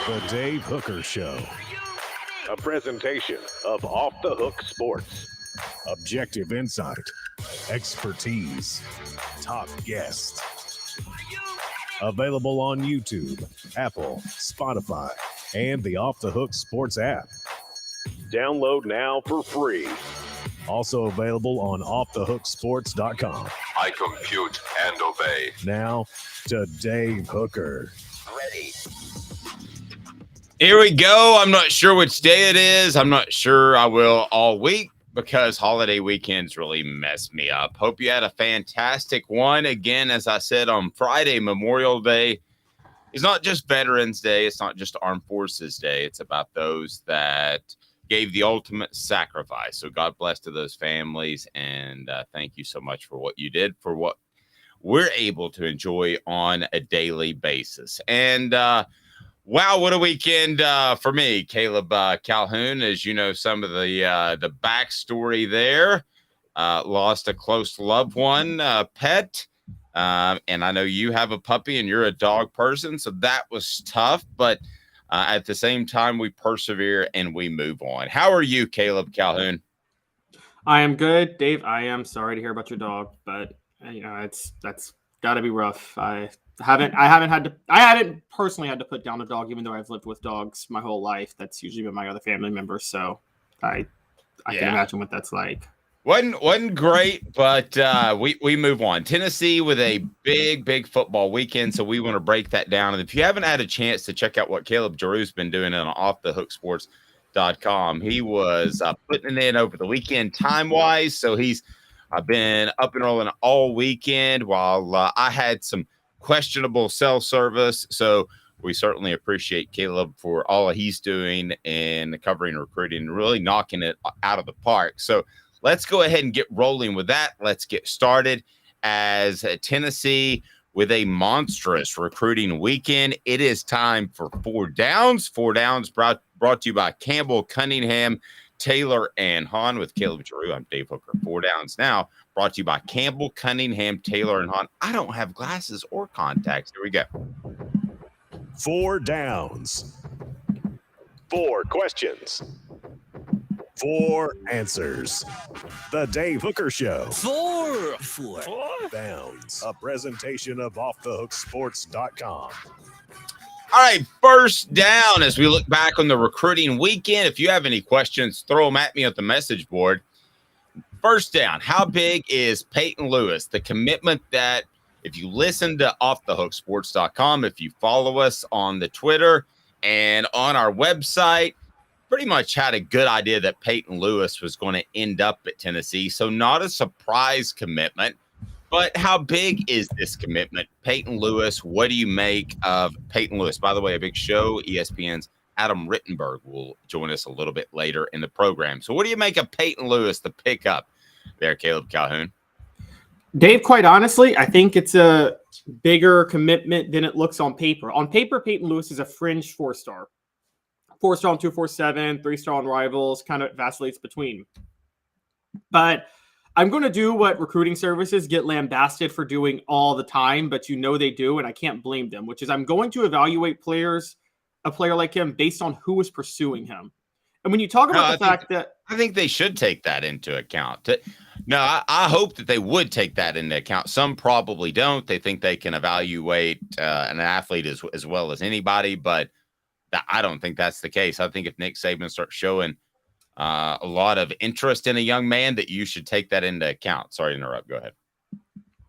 The Dave Hooker Show. A presentation of Off the Hook Sports. Objective insight, expertise, top guests. Available on YouTube, Apple, Spotify, and the Off the Hook Sports app. Download now for free. Also available on offthehooksports.com. I compute and obey. Now to Dave Hooker. Ready. Here we go. I'm not sure which day it is. I'm not sure I will all week because holiday weekends really mess me up. Hope you had a fantastic one. Again, as I said on Friday, Memorial Day is not just Veterans Day. It's not just Armed Forces Day. It's about those that gave the ultimate sacrifice. So God bless to those families. And thank you so much for what you did, for what we're able to enjoy on a daily basis. And wow, what a weekend for me. Caleb Calhoun, as you know, some of the backstory there. Lost a close loved one, pet. And I know you have a puppy and you're a dog person, so that was tough. But at the same time, we persevere and we move on. How are you, Caleb Calhoun? I am good, Dave. I am sorry to hear about your dog, but you know that's got to be rough. I haven't personally had to put down a dog, even though I've lived with dogs my whole life. That's usually been my other family members, so I can imagine what that's like. Wasn't great, but we move on. Tennessee with a big football weekend, so we want to break that down. And if you haven't had a chance to check out what Caleb Giroux's been doing on offthehooksports.com, he was putting it in over the weekend time-wise, so he's been up and rolling all weekend while I had some questionable cell service. So we certainly appreciate Caleb for all he's doing in covering recruiting and really knocking it out of the park. So let's go ahead and get rolling with that. Let's get started as Tennessee with a monstrous recruiting weekend. It is time for Four Downs. Four Downs brought to you by Campbell, Cunningham, Taylor, and Hahn with Caleb Giroux. I'm Dave Hooker. Four Downs now brought to you by Campbell, Cunningham, Taylor, and Hahn. I don't have glasses or contacts. Here we go. Four Downs. Four questions. Four answers. The Dave Hooker Show. Four Downs. A presentation of offthehooksports.com. All right, first down as we look back on the recruiting weekend. If you have any questions, throw them at me at the message board. First down, how big is Peyton Lewis? The commitment that if you listen to offthehooksports.com, if you follow us on the Twitter and on our website, pretty much had a good idea that Peyton Lewis was going to end up at Tennessee. So not a surprise commitment. But how big is this commitment? Peyton Lewis, what do you make of Peyton Lewis? By the way, a big show, ESPN's Adam Rittenberg will join us a little bit later in the program. So what do you make of Peyton Lewis, the pickup there, Caleb Calhoun? Dave, quite honestly, I think it's a bigger commitment than it looks on paper. On paper, Peyton Lewis is a fringe four-star. Four-star on 247, three-star on Rivals, kind of vacillates between. But I'm going to do what recruiting services get lambasted for doing all the time, but you know they do, and I can't blame them, which is I'm going to evaluate a player like him based on who is pursuing him. And when you talk about I think they should take that into account. No, I hope that they would take that into account. Some probably don't. They think they can evaluate an athlete as well as anybody, but I don't think that's the case. I think if Nick Saban starts showing a lot of interest in a young man, that you should take that into account. Sorry to interrupt. Go ahead.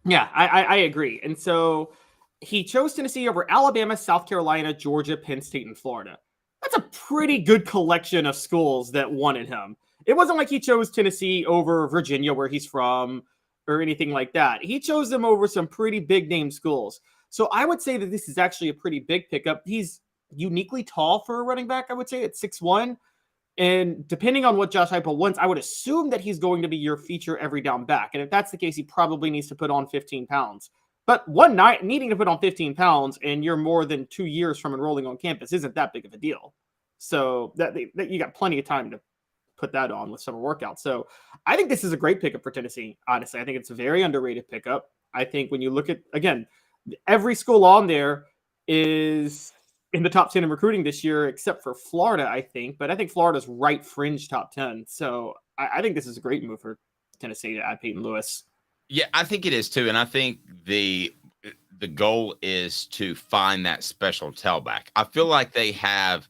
Yeah, I agree. And so he chose Tennessee over Alabama, South Carolina, Georgia, Penn State, and Florida. That's a pretty good collection of schools that wanted him. It wasn't like he chose Tennessee over Virginia, where he's from, or anything like that. He chose them over some pretty big name schools. So I would say that this is actually a pretty big pickup. He's uniquely tall for a running back, I would say, at 6'1". And depending on what Josh Heupel wants, I would assume that he's going to be your feature every down back. And if that's the case, he probably needs to put on 15 pounds. But one night needing to put on 15 pounds and you're more than 2 years from enrolling on campus isn't that big of a deal. So that you got plenty of time to put that on with summer workouts. So I think this is a great pickup for Tennessee. Honestly, I think it's a very underrated pickup. I think when you look at, again, every school on there is in the top 10 in recruiting this year, except for Florida, I think. But I think Florida's right fringe top 10. So I think this is a great move for Tennessee to add Peyton Lewis. Yeah, I think it is too. And I think the goal is to find that special tailback. I feel like they have.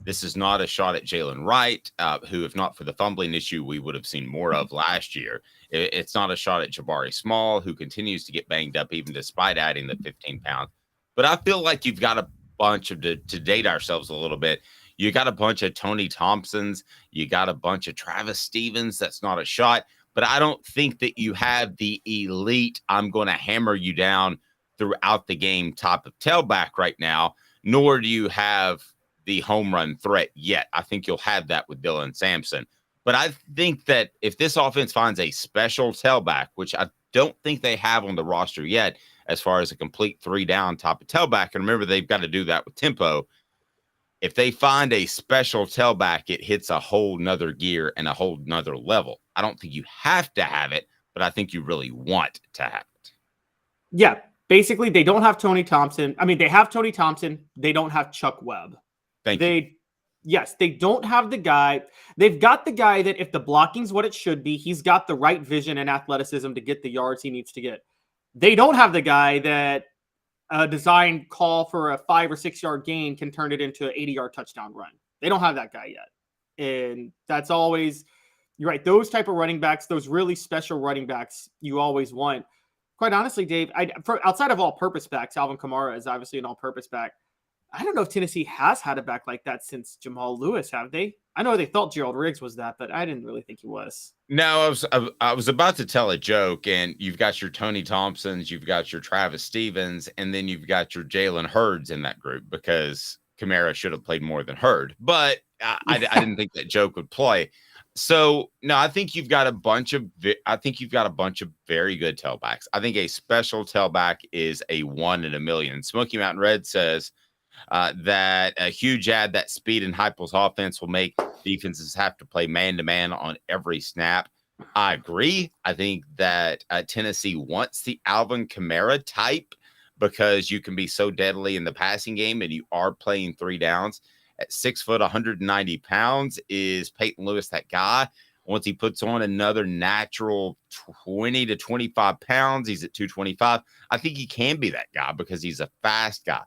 This is not a shot at Jalen Wright, who, if not for the fumbling issue, we would have seen more of last year. It's not a shot at Jabari Small, who continues to get banged up even despite adding the 15 pounds. But I feel like you've got a bunch of, to date ourselves a little bit, you got a bunch of Tony Thompsons. You got a bunch of Travis Stevens. That's not a shot. But I don't think that you have the elite, I'm going to hammer you down throughout the game type of tailback right now, nor do you have the home run threat yet. I think you'll have that with Dylan Sampson. But I think that if this offense finds a special tailback, which I don't think they have on the roster yet, as far as a complete 3-down type of tailback, and remember, they've got to do that with tempo. If they find a special tailback, it hits a whole nother gear and a whole nother level. I don't think you have to have it, but I think you really want to have it. Yeah, basically, they don't have Tony Thompson. I mean, they have Tony Thompson. They don't have Chuck Webb. Thank you. Yes, they don't have the guy. They've got the guy that if the blocking's what it should be, he's got the right vision and athleticism to get the yards he needs to get. They don't have the guy that a designed call for a 5 or 6 yard gain can turn it into an 80-yard touchdown run. They don't have that guy yet. And that's always, you're right, those type of running backs, those really special running backs you always want. Quite honestly, Dave, outside of all-purpose backs, Alvin Kamara is obviously an all-purpose back. I don't know if Tennessee has had a back like that since Jamal Lewis, have they? I know they thought Gerald Riggs was that, but I didn't really think he was. No, I was about to tell a joke, and you've got your Tony Thompsons, you've got your Travis Stevens, and then you've got your Jalen Hurds in that group because Kamara should have played more than Hurd. But I didn't think that joke would play. So no, I think you've got a bunch of very good tailbacks. I think a special tailback is a 1 in a million. Smoky Mountain Red says that a huge add that speed and Heupel's offense will make defenses have to play man-to-man on every snap. I agree. I think that Tennessee wants the Alvin Kamara type because you can be so deadly in the passing game and you are playing 3 downs. At 6 foot, 190 pounds, is Peyton Lewis that guy? Once he puts on another natural 20 to 25 pounds, he's at 225. I think he can be that guy because he's a fast guy.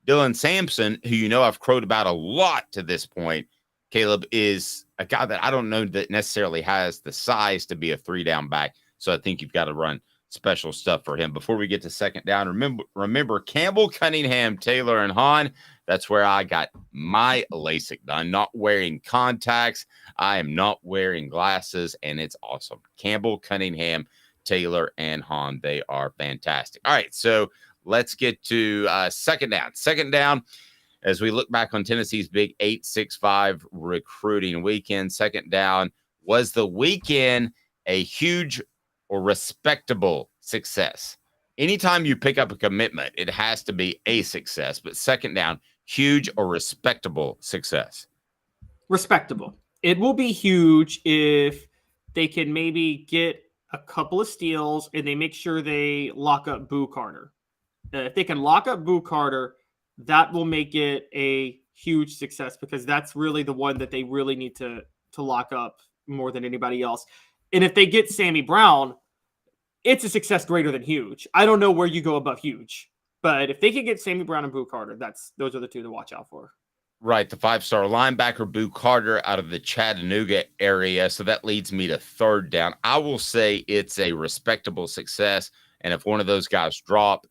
Dylan Sampson, who you know I've crowed about a lot to this point, Caleb, is a guy that I don't know that necessarily has the size to be a 3-down back. So I think you've got to run special stuff for him. Before we get to second down, remember Campbell, Cunningham, Taylor, and Hahn. That's where I got my LASIK done. Not wearing contacts. I am not wearing glasses, and it's awesome. Campbell, Cunningham, Taylor, and Hahn. They are fantastic. All right, so let's get to second down. Second down, as we look back on Tennessee's big 8-6-5 recruiting weekend, second down, was the weekend a huge or respectable success? Anytime you pick up a commitment, it has to be a success, but second down, huge or respectable success? Respectable. It will be huge if they can maybe get a couple of steals and they make sure they lock up Boo Carter. If they can lock up Boo Carter, that will make it a huge success because that's really the one that they really need to lock up more than anybody else. And if they get Sammy Brown, it's a success greater than huge. I don't know where you go above huge, but if they can get Sammy Brown and Boo Carter, those are the two to watch out for. Right, the 5-star linebacker Boo Carter out of the Chattanooga area. So that leads me to third down. I will say it's a respectable success, and if one of those guys drop,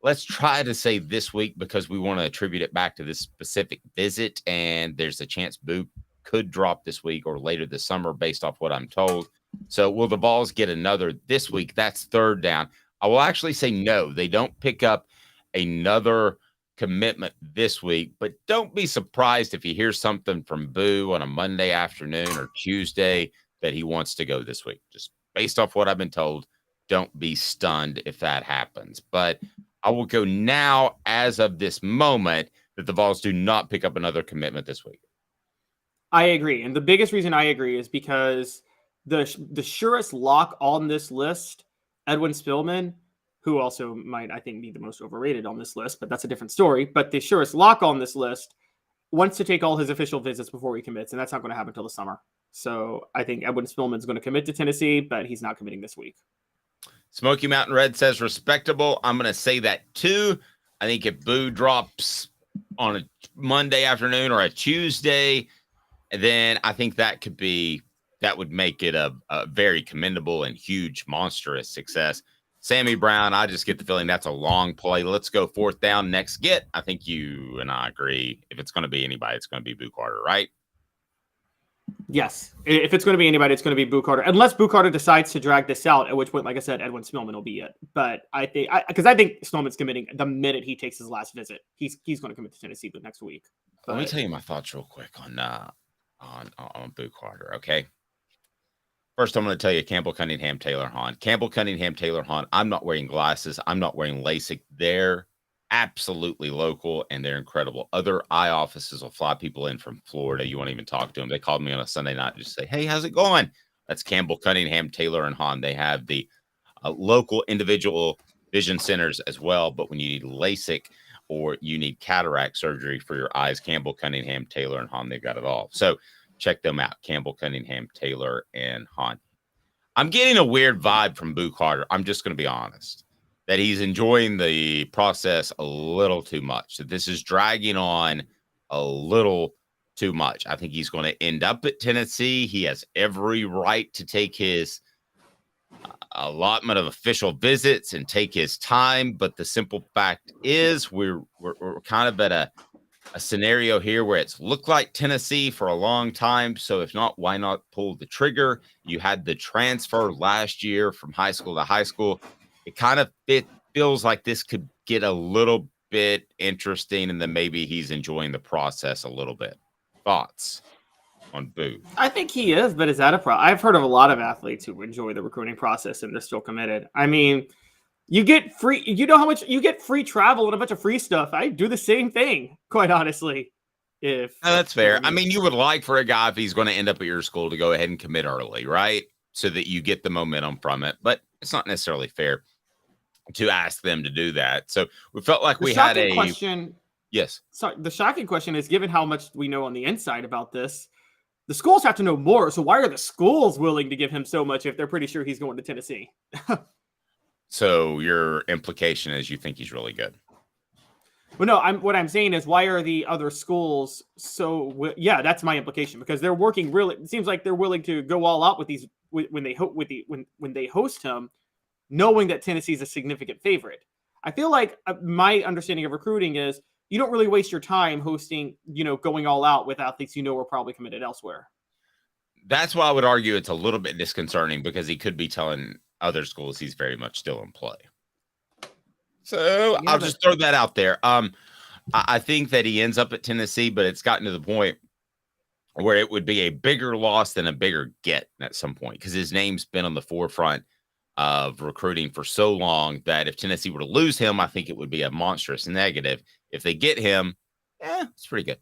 let's try to say this week because we want to attribute it back to this specific visit, and there's a chance Boo could drop this week or later this summer based off what I'm told. So will the Vols get another this week? That's third down. I will actually say no. They don't pick up another commitment this week, but don't be surprised if you hear something from Boo on a Monday afternoon or Tuesday that he wants to go this week. Just based off what I've been told, don't be stunned if that happens. But I will go now as of this moment that the Vols do not pick up another commitment this week. I agree. And the biggest reason I agree is because the surest lock on this list, Edwin Spillman, who also might, I think, be the most overrated on this list, but that's a different story. But the surest lock on this list wants to take all his official visits before he commits, and that's not going to happen until the summer. So I think Edwin Spillman's going to commit to Tennessee, but he's not committing this week. Smoky Mountain Red says respectable. I'm going to say that too. I think if Boo drops on a Monday afternoon or a Tuesday, then I think that would make it a very commendable and huge, monstrous success. Sammy Brown, I just get the feeling that's a long play. Let's go fourth down, next get. I think you and I agree. If it's going to be anybody, it's going to be Boo Carter, right? Yes. If it's going to be anybody, it's going to be Boo Carter. Unless Boo Carter decides to drag this out, at which point, like I said, Edwin Spillman will be it. But I think Spillman's committing the minute he takes his last visit. He's going to commit to Tennessee next week. But let me tell you my thoughts real quick on Boo Carter, okay? First, I'm going to tell you Campbell Cunningham, Taylor Hahn. Campbell Cunningham, Taylor Hahn. I'm not wearing glasses. I'm not wearing LASIK. They're absolutely local, and they're incredible. Other eye offices will fly people in from Florida. You won't even talk to them. They called me on a Sunday night and just say, hey, how's it going? That's Campbell Cunningham, Taylor, and Hahn. They have the local individual vision centers as well, but when you need LASIK or you need cataract surgery for your eyes, Campbell Cunningham, Taylor, and Hahn, they've got it all. So check them out, Campbell Cunningham, Taylor, and Hahn. I'm getting a weird vibe from Boo Carter. I'm just going to be honest, that he's enjoying the process a little too much. That this is dragging on a little too much. I think he's going to end up at Tennessee. He has every right to take his allotment of official visits and take his time. But the simple fact is we're kind of at a scenario here where it's looked like Tennessee for a long time. So if not, why not pull the trigger? You had the transfer last year from high school to high school. It kind of feels like this could get a little bit interesting, and then maybe he's enjoying the process a little bit. Thoughts on Boo? I think he is, but is that a problem? I've heard of a lot of athletes who enjoy the recruiting process and they're still committed. I mean, you get free, you know how much you get free travel and a bunch of free stuff. I do the same thing, quite honestly. That's fair. I mean, you would like for a guy, if he's going to end up at your school, to go ahead and commit early, right? So that you get the momentum from it. But it's not necessarily fair to ask them to do that. So we felt like we had a question. Yes. So the shocking question is, given how much we know on the inside about this, the schools have to know more. So why are the schools willing to give him so much if they're pretty sure he's going to Tennessee? So your implication is you think he's really good? Well, no, what I'm saying is, why are the other schools so? Yeah, that's my implication, because they're working really. It seems like they're willing to go all out with these when they host him, knowing that Tennessee's a significant favorite. I feel like my understanding of recruiting is you don't really waste your time hosting, going all out with athletes are probably committed elsewhere. That's why I would argue it's a little bit disconcerting, because he could be telling other schools he's very much still in play. So yeah, I'll just throw that out there. I think that he ends up at Tennessee, but it's gotten to the point where it would be a bigger loss than a bigger get at some point, because his name's been on the forefront of recruiting for so long that if Tennessee were to lose him, I think it would be a monstrous negative. If they get him, it's pretty good.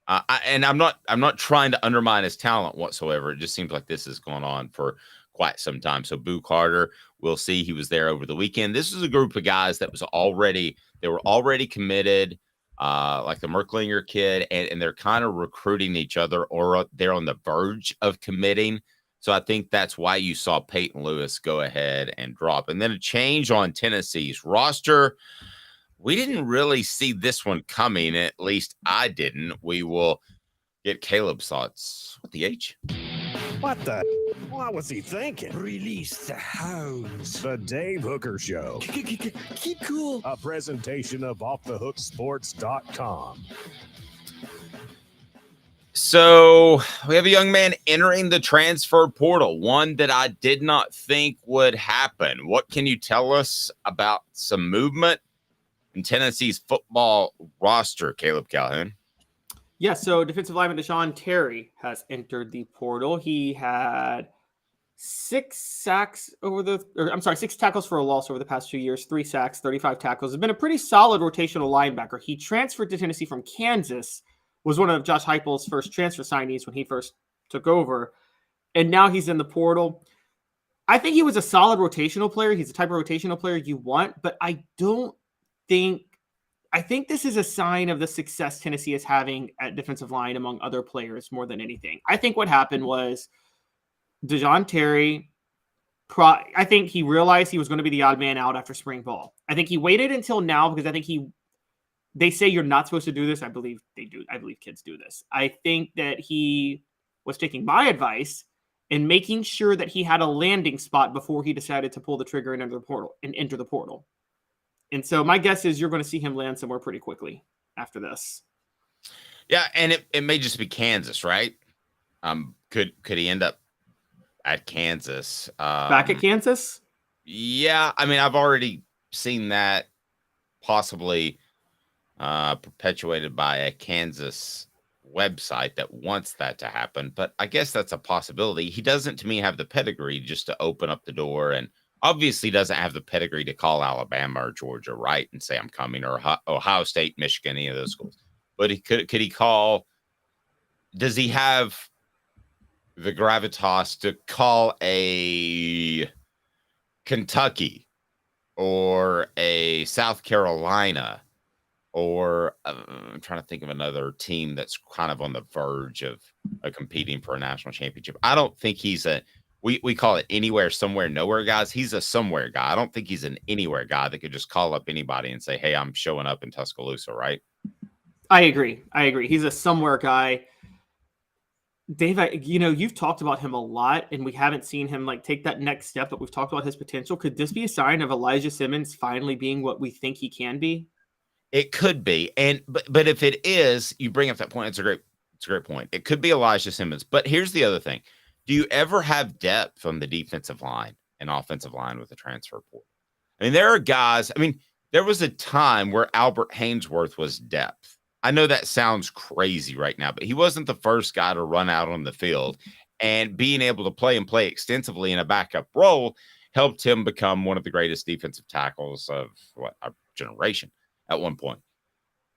And I'm not trying to undermine his talent whatsoever. It just seems like this has gone on for quite some time. So Boo Carter, we'll see. He was there over the weekend. This is a group of guys that were already committed, like the Merklinger kid, and they're kind of recruiting each other, or they're on the verge of committing. So I think that's why you saw Peyton Lewis go ahead and drop. And then a change on Tennessee's roster. We didn't really see this one coming. At least I didn't. We will get Caleb's thoughts. What the H? What the? What was he thinking? Release the hounds. The Dave Hooker Show. Keep cool. A presentation of offthehooksports.com. So we have a young man entering the transfer portal, one that I did not think would happen. What can you tell us about some movement in Tennessee's football roster, Caleb Calhoun? Yeah, so defensive lineman Deshaun Terry has entered the portal. He had 6 tackles for a loss over the past 2 years, 3 sacks, 35 tackles. Has been a pretty solid rotational linebacker. He transferred to Tennessee from Kansas, was one of Josh Heupel's first transfer signees when he first took over, and now he's in the portal. I think he was a solid rotational player. He's the type of rotational player you want, but I think this is a sign of the success Tennessee is having at defensive line among other players more than anything. I think what happened was DeJoun Terry, I think he realized he was going to be the odd man out after spring ball. I think he waited until now because I think they say you're not supposed to do this. I believe they do. I believe kids do this. I think that he was taking my advice and making sure that he had a landing spot before he decided to pull the trigger and enter the portal. And so my guess is you're going to see him land somewhere pretty quickly after this. Yeah, and it may just be Kansas, right? Could he end up at Kansas? Back at Kansas? Yeah, I mean, I've already seen that possibly perpetuated by a Kansas website that wants that to happen, but I guess that's a possibility. He doesn't, to me, have the pedigree just to open up the door, and obviously doesn't have the pedigree to call Alabama or Georgia, right, and say I'm coming, or Ohio State, Michigan, any of those schools. But could he call? Does he have the gravitas to call a Kentucky or a South Carolina? Or I'm trying to think of another team that's kind of on the verge of competing for a national championship. I don't think he's we call it anywhere, somewhere, nowhere guys. He's a somewhere guy. I don't think he's an anywhere guy that could just call up anybody and say, hey, I'm showing up in Tuscaloosa, right? I agree. He's a somewhere guy. Dave, you've talked about him a lot, and we haven't seen him take that next step, but we've talked about his potential. Could this be a sign of Elijah Simmons finally being what we think he can be? It could be, but if it is, you bring up that point. It's a great point. It could be Elijah Simmons, but here's the other thing: do you ever have depth on the defensive line and offensive line with the transfer portal? I mean, there are guys. I mean, there was a time where Albert Haynesworth was depth. I know that sounds crazy right now, but he wasn't the first guy to run out on the field, and being able to play extensively in a backup role helped him become one of the greatest defensive tackles of our generation at one point.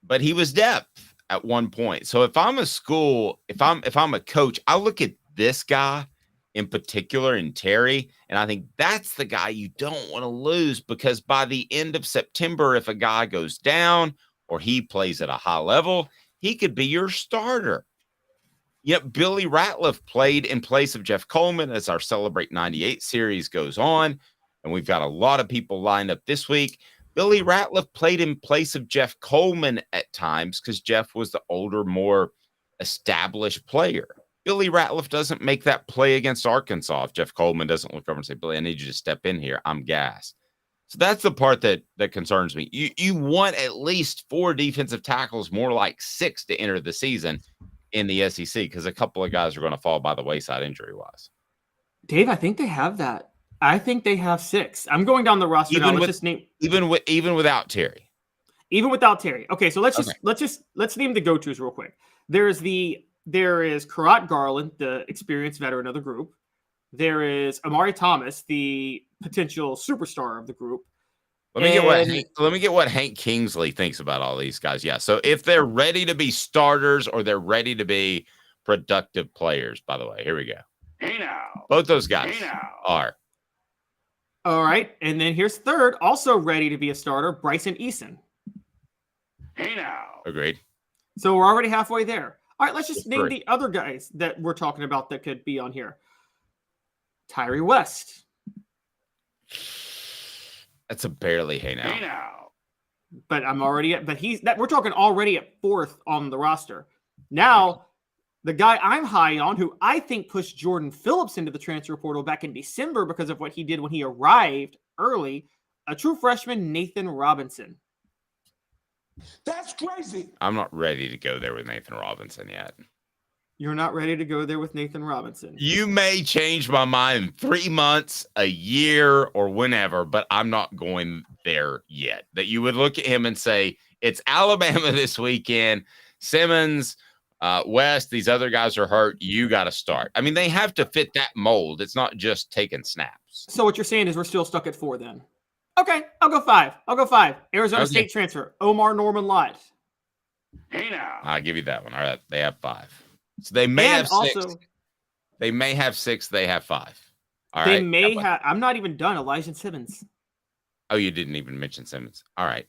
But he was depth at one point. So if I'm a school, if I'm a coach, I look at this guy in particular in Terry, and I think that's the guy you don't want to lose, because by the end of September, if a guy goes down or he plays at a high level, he could be your starter. Yep, Billy Ratliff played in place of Jeff Coleman as our Celebrate 98 series goes on, and we've got a lot of people lined up this week. Billy Ratliff played in place of Jeff Coleman at times because Jeff was the older, more established player. Billy Ratliff doesn't make that play against Arkansas if Jeff Coleman doesn't look over and say, Billy, I need you to step in here. I'm gassed. So that's the part that concerns me. You want at least 4 defensive tackles, more like 6 to enter the season in the SEC, because a couple of guys are going to fall by the wayside injury-wise. Dave, I think they have that. I think they have 6. I'm going down the roster now. Let's just name even without Terry. Even without Terry. Okay, so let's name the go-tos real quick. There is Karat Garland, the experienced veteran of the group. There is Amari Thomas, the potential superstar of the group. Let me get what Hank Kingsley thinks about all these guys. Yeah, so if they're ready to be starters or they're ready to be productive players, by the way, here we go. Hey now. Both those guys are. All right, and then here's third, also ready to be a starter, Bryson Eason. Hey now. Agreed. So we're already halfway there. All right, let's just name the other guys that we're talking about that could be on here. Tyree West. That's a barely hey now. Hey now. But we're talking already at 4th on the roster. Now, the guy I'm high on, who I think pushed Jordan Phillips into the transfer portal back in December because of what he did when he arrived early, a true freshman, Nathan Robinson. That's crazy. I'm not ready to go there with Nathan Robinson yet. You're not ready to go there with Nathan Robinson. You may change my mind in 3 months, a year, or whenever, but I'm not going there yet. That you would look at him and say, it's Alabama this weekend, Simmons, West, these other guys are hurt. You got to start. I mean, they have to fit that mold. It's not just taking snaps. So what you're saying is we're still stuck at 4 then. Okay, I'll go 5. Arizona State transfer, Omar Norman Lott. Hey now. I'll give you that one. All right, they have 5. So they may have 6. Also, They may have 6. They have 5. All They right. may have. I'm not even done. Elijah Simmons. Oh, you didn't even mention Simmons. All right.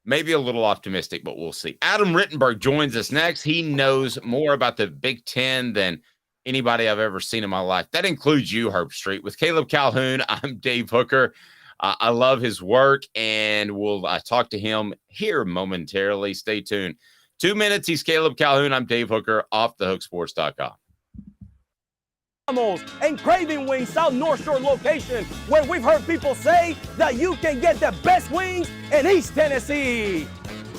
Maybe a little optimistic, but we'll see. Adam Rittenberg joins us next. He knows more about the Big Ten than anybody I've ever seen in my life. That includes you, Herb Street. With Caleb Calhoun, I'm Dave Hooker. I love his work, and we'll talk to him here momentarily. Stay tuned. 2 minutes. He's Caleb Calhoun. I'm Dave Hooker, offthehooksports.com. And Craving Wings South North Shore location, where we've heard people say that you can get the best wings in East Tennessee.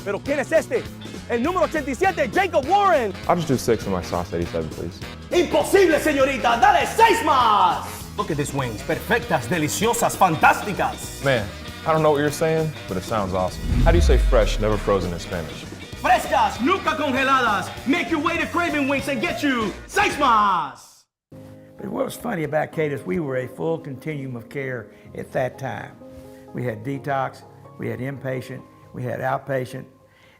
Pero ¿quién es este? El número 87, Jacob Warren. I'll just do 6 in my sauce 87, please. Imposible, señorita. Dale 6 más. Look at these wings. Perfectas, deliciosas, fantásticas. Man, I don't know what you're saying, but it sounds awesome. How do you say fresh, never frozen in Spanish? Frescas, nunca congeladas. Make your way to Craving Wings and get you 6 más. But what was funny about Kate is we were a full continuum of care at that time. We had detox, we had inpatient, we had outpatient.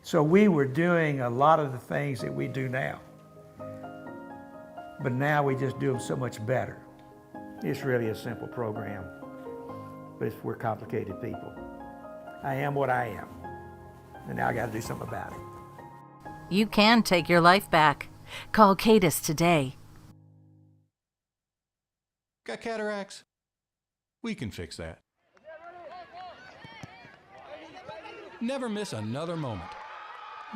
So we were doing a lot of the things that we do now. But now we just do them so much better. It's really a simple program, but we're complicated people. I am what I am, and now I got to do something about it. You can take your life back. Call Cadis today. Got cataracts? We can fix that. Never miss another moment.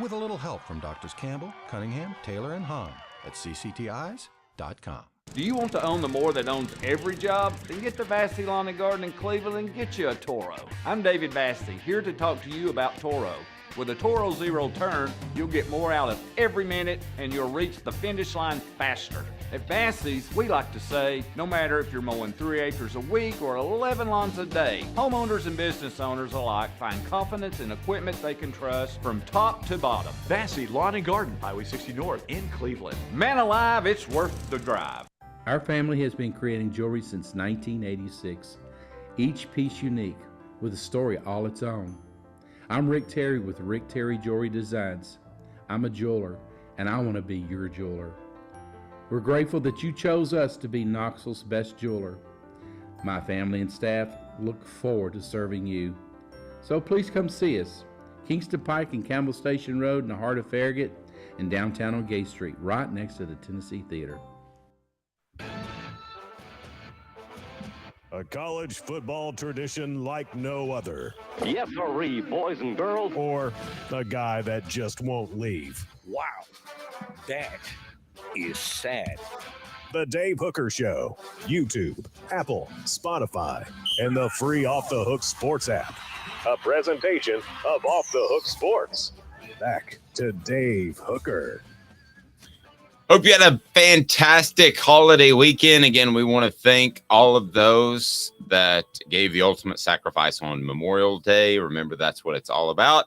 With a little help from Doctors Campbell, Cunningham, Taylor, and Hahn at cctis.com. Do you want to own the more that owns every job? Then get to Vassey Lawn and Garden in Cleveland and get you a Toro. I'm David Vassey, here to talk to you about Toro. With a Toro Zero Turn, you'll get more out of every minute and you'll reach the finish line faster. At Vassey's, we like to say, no matter if you're mowing 3 acres a week or 11 lawns a day, homeowners and business owners alike find confidence in equipment they can trust from top to bottom. Vassey Lawn and Garden, Highway 60 North in Cleveland. Man alive, it's worth the drive. Our family has been creating jewelry since 1986, each piece unique with a story all its own. I'm Rick Terry with Rick Terry Jewelry Designs. I'm a jeweler, and I want to be your jeweler. We're grateful that you chose us to be Knoxville's best jeweler. My family and staff look forward to serving you. So please come see us. Kingston Pike and Campbell Station Road in the heart of Farragut and downtown on Gay Street, right next to the Tennessee Theater. A college football tradition like no other. Yes, sirree, boys and girls. Or a guy that just won't leave. Wow, that is sad. The Dave Hooker Show, YouTube, Apple, Spotify, and the free Off the Hook Sports app. A presentation of Off the Hook Sports. Back to Dave Hooker. Hope you had a fantastic holiday weekend. Again, we want to thank all of those that gave the ultimate sacrifice on Memorial Day. Remember, that's what it's all about.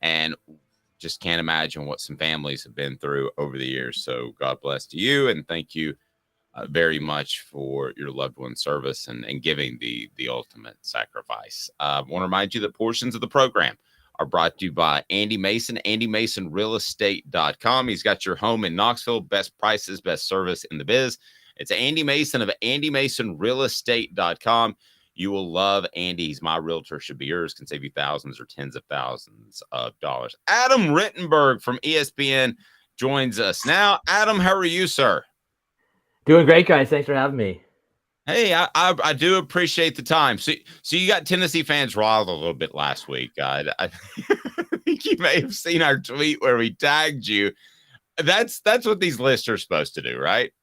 And just can't imagine what some families have been through over the years. So God bless to you, and thank you very much for your loved one's service and giving the ultimate sacrifice. I want to remind you that portions of the program are brought to you by Andy Mason, AndyMasonRealEstate.com. He's got your home in Knoxville, best prices, best service in the biz. It's Andy Mason of AndyMasonRealEstate.com. You will love Andy. He's my realtor, should be yours, can save you thousands or tens of thousands of dollars. Adam Rittenberg from ESPN joins us now. Adam, how are you, sir? Doing great, guys. Thanks for having me. Hey, I do appreciate the time. So you got Tennessee fans riled a little bit last week. I think you may have seen our tweet where we tagged you. That's what these lists are supposed to do, right?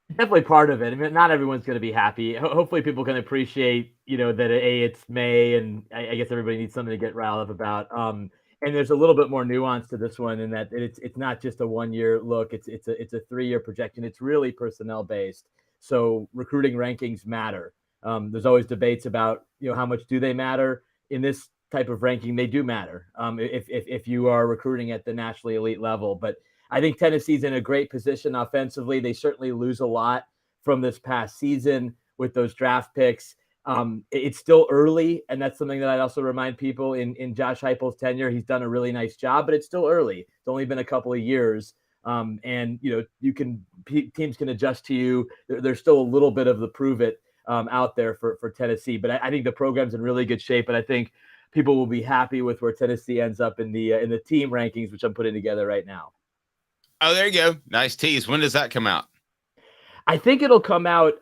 Definitely part of it. I mean, not everyone's going to be happy. Hopefully people can appreciate, that it's May, and I guess everybody needs something to get riled up about. And there's a little bit more nuance to this one in that it's not just a 1 year look. It's a 3 year projection. It's really personnel based. So recruiting rankings matter. There's always debates about, how much do they matter? In this type of ranking, they do matter if you are recruiting at the nationally elite level. But I think Tennessee's in a great position offensively. They certainly lose a lot from this past season with those draft picks. It's still early, and that's something that I'd also remind people in Josh Heupel's tenure. He's done a really nice job, but it's still early. It's only been a couple of years. And teams can adjust to you. There's still a little bit of the prove it out there for Tennessee, but I think the program's in really good shape, and I think people will be happy with where Tennessee ends up in the team rankings, which I'm putting together right now. Oh, there you go. Nice tease. When does that come out? I think it'll come out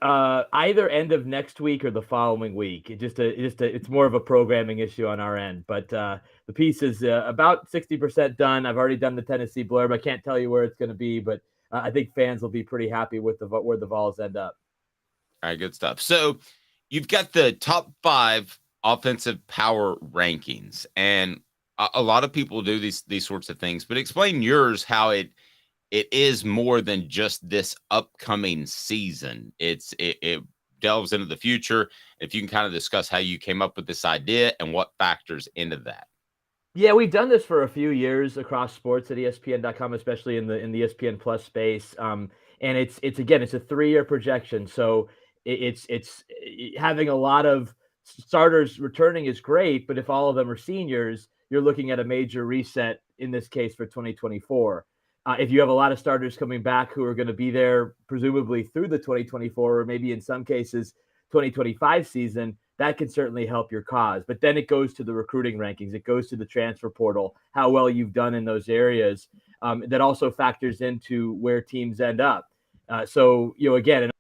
either end of next week or the following week. It's more of a programming issue on our end, but the piece is about 60% done. I've already done the Tennessee blurb. I can't tell you where it's going to be, but I think fans will be pretty happy with where the Vols end up. All right, good stuff. So you've got the top 5 offensive power rankings, and a lot of people do these sorts of things, but explain yours, how it is more than just this upcoming season. It delves into the future. If you can kind of discuss how you came up with this idea and what factors into that. Yeah, we've done this for a few years across sports at ESPN.com, especially in the ESPN Plus space. And it's a 3-year projection. So it's having a lot of starters returning is great, but if all of them are seniors, you're looking at a major reset in this case for 2024. If you have a lot of starters coming back who are going to be there presumably through the 2024 or maybe in some cases 2025 season, that can certainly help your cause. But then it goes to the recruiting rankings. It goes to the transfer portal, how well you've done in those areas. That also factors into where teams end up. So, again, an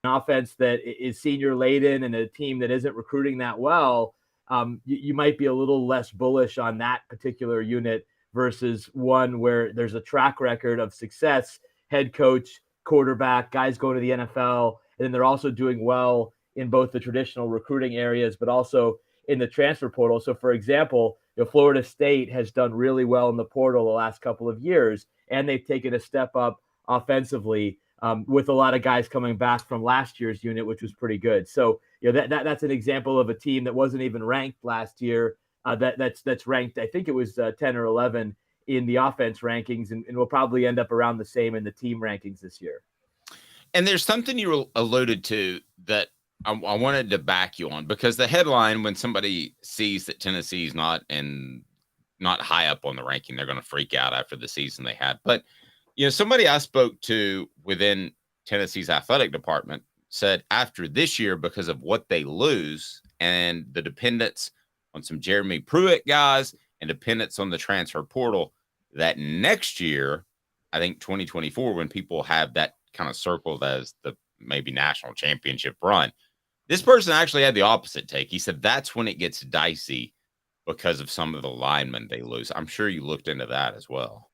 offense that is senior laden and a team that isn't recruiting that well, you might be a little less bullish on that particular unit versus one where there's a track record of success, head coach, quarterback, guys going to the NFL, and then they're also doing well in both the traditional recruiting areas, but also in the transfer portal. So, for example, Florida State has done really well in the portal the last couple of years, and they've taken a step up offensively with a lot of guys coming back from last year's unit, which was pretty good. So, that's an example of a team that wasn't even ranked last year. That's ranked, I think it was 10 or 11 in the offense rankings, and will probably end up around the same in the team rankings this year. And there's something you alluded to that I wanted to back you on, because the headline, when somebody sees that Tennessee's not high up on the ranking, they're going to freak out after the season they had. But, somebody I spoke to within Tennessee's athletic department said after this year, because of what they lose and the dependence on some Jeremy Pruitt guys and dependence on the transfer portal, that next year, I think 2024, when people have that kind of circled as the maybe national championship run, this person actually had the opposite take. He said that's when it gets dicey because of some of the linemen they lose. I'm sure you looked into that as well.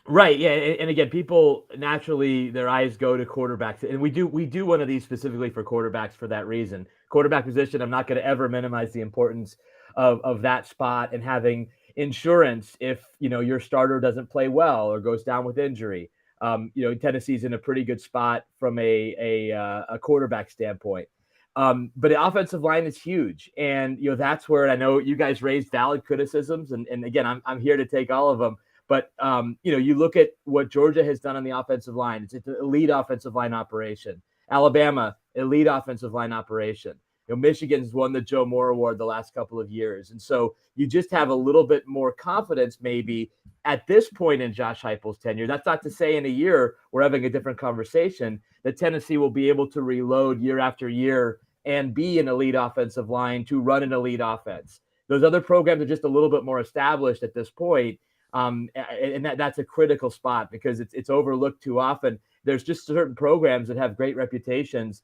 Right. Yeah. And again, people naturally, their eyes go to quarterbacks, and we do one of these specifically for quarterbacks for that reason. Quarterback position, I'm not going to ever minimize the importance of that spot and having insurance if, your starter doesn't play well or goes down with injury. Tennessee's in a pretty good spot from a quarterback standpoint. But the offensive line is huge. And, that's where I know you guys raised valid criticisms. And again, I'm here to take all of them. But, you look at what Georgia has done on the offensive line. It's an elite offensive line operation. Alabama, elite offensive line operation. Michigan's won the Joe Moore Award the last couple of years. And so you just have a little bit more confidence maybe at this point in Josh Heupel's tenure. That's not to say in a year we're having a different conversation, that Tennessee will be able to reload year after year and be an elite offensive line to run an elite offense. Those other programs are just a little bit more established at this point. And that's a critical spot because it's overlooked too often. There's just certain programs that have great reputations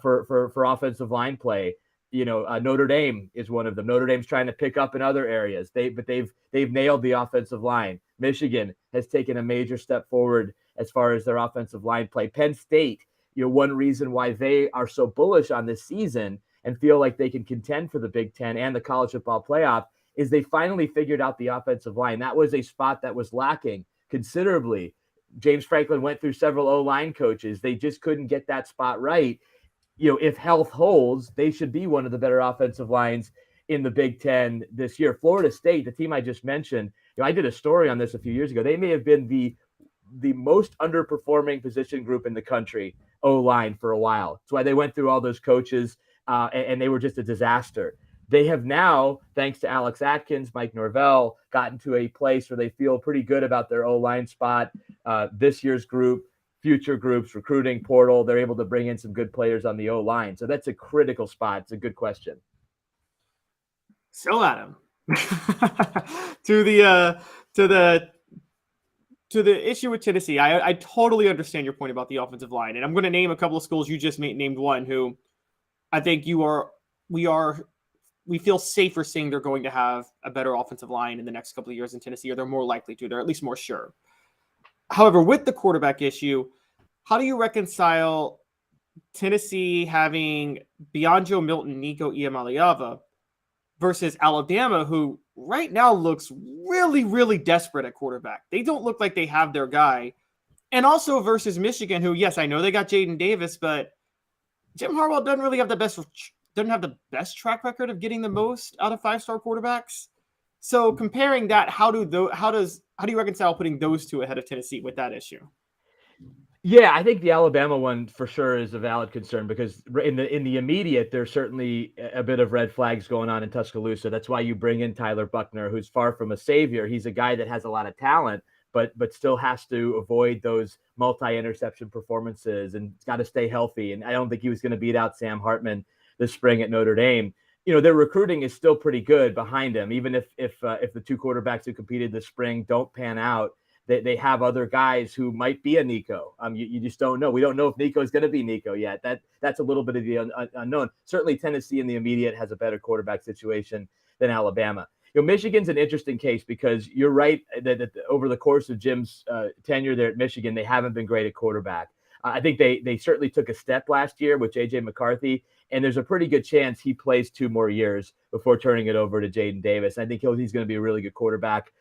for offensive line play. Notre Dame is one of them. Notre Dame's trying to pick up in other areas. They've nailed the offensive line. Michigan has taken a major step forward as far as their offensive line play. Penn State, one reason why they are so bullish on this season and feel like they can contend for the Big Ten and the college football playoff is they finally figured out the offensive line. That was a spot that was lacking considerably. James Franklin went through several O-line coaches. They just couldn't get that spot right. If health holds, they should be one of the better offensive lines in the Big Ten this year. Florida State, the team I just mentioned, I did a story on this a few years ago. They may have been the most underperforming position group in the country, O-line, for a while. That's why they went through all those coaches, and they were just a disaster. They have now, thanks to Alex Atkins, Mike Norvell, gotten to a place where they feel pretty good about their O-line spot, this year's group, future groups, recruiting portal. They're able to bring in some good players on the O-line. So that's a critical spot. It's a good question. So, Adam, to the issue with Tennessee, I totally understand your point about the offensive line, and I'm going to name a couple of schools. You just named one who I think we feel safer saying they're going to have a better offensive line in the next couple of years in Tennessee, or they're more likely to. They're at least more sure. However, with the quarterback issue, how do you reconcile Tennessee having beyond Joe Milton, Nico Iamaleava, versus Alabama, who right now looks really, really desperate at quarterback? They don't look like they have their guy. And also versus Michigan, who, yes, I know they got Jaden Davis, but Jim Harbaugh doesn't really have the best track record of getting the most out of five-star quarterbacks. So comparing that, how do you reconcile putting those two ahead of Tennessee with that issue? Yeah, I think the Alabama one for sure is a valid concern, because in the immediate, there's certainly a bit of red flags going on in Tuscaloosa. That's why you bring in Tyler Buckner, who's far from a savior. He's a guy that has a lot of talent, but still has to avoid those multi-interception performances and got to stay healthy. And I don't think he was going to beat out Sam Hartman this spring at Notre Dame. Their recruiting is still pretty good behind him, even if the two quarterbacks who competed this spring don't pan out. They have other guys who might be a Nico. You just don't know. We don't know if Nico is going to be Nico yet. That's a little bit of the unknown. Certainly Tennessee in the immediate has a better quarterback situation than Alabama. Michigan's an interesting case, because you're right that over the course of Jim's tenure there at Michigan, they haven't been great at quarterback. I think they certainly took a step last year with J.J. McCarthy, and there's a pretty good chance he plays 2 more years before turning it over to Jaden Davis. I think he's going to be a really good quarterback,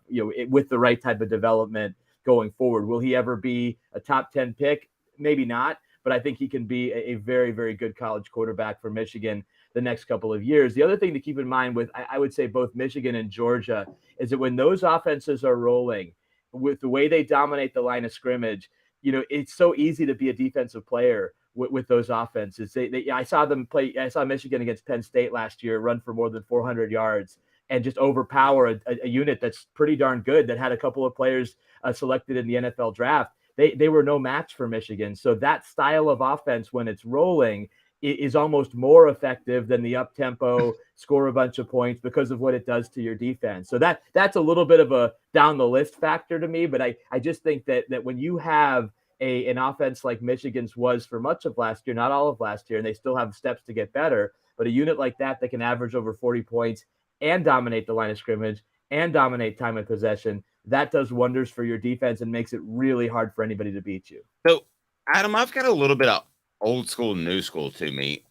with the right type of development going forward. Will he ever be a top 10 pick? Maybe not, but I think he can be a very, very good college quarterback for Michigan the next couple of years. The other thing to keep in mind with, I would say, both Michigan and Georgia is that when those offenses are rolling, with the way they dominate the line of scrimmage, it's so easy to be a defensive player with those offenses. I saw them play. I saw Michigan against Penn State last year run for more than 400 yards and just overpower a unit that's pretty darn good, that had a couple of players selected in the NFL draft. They were no match for Michigan. So that style of offense, when it's rolling, is almost more effective than the up-tempo, score a bunch of points, because of what it does to your defense. So that's a little bit of a down the list factor to me. But I just think that when you have an offense like Michigan's was for much of last year, not all of last year, and they still have steps to get better, but a unit like that can average over 40 points and dominate the line of scrimmage and dominate time of possession, that does wonders for your defense and makes it really hard for anybody to beat you. So, Adam, I've got a little bit of old school, new school to me.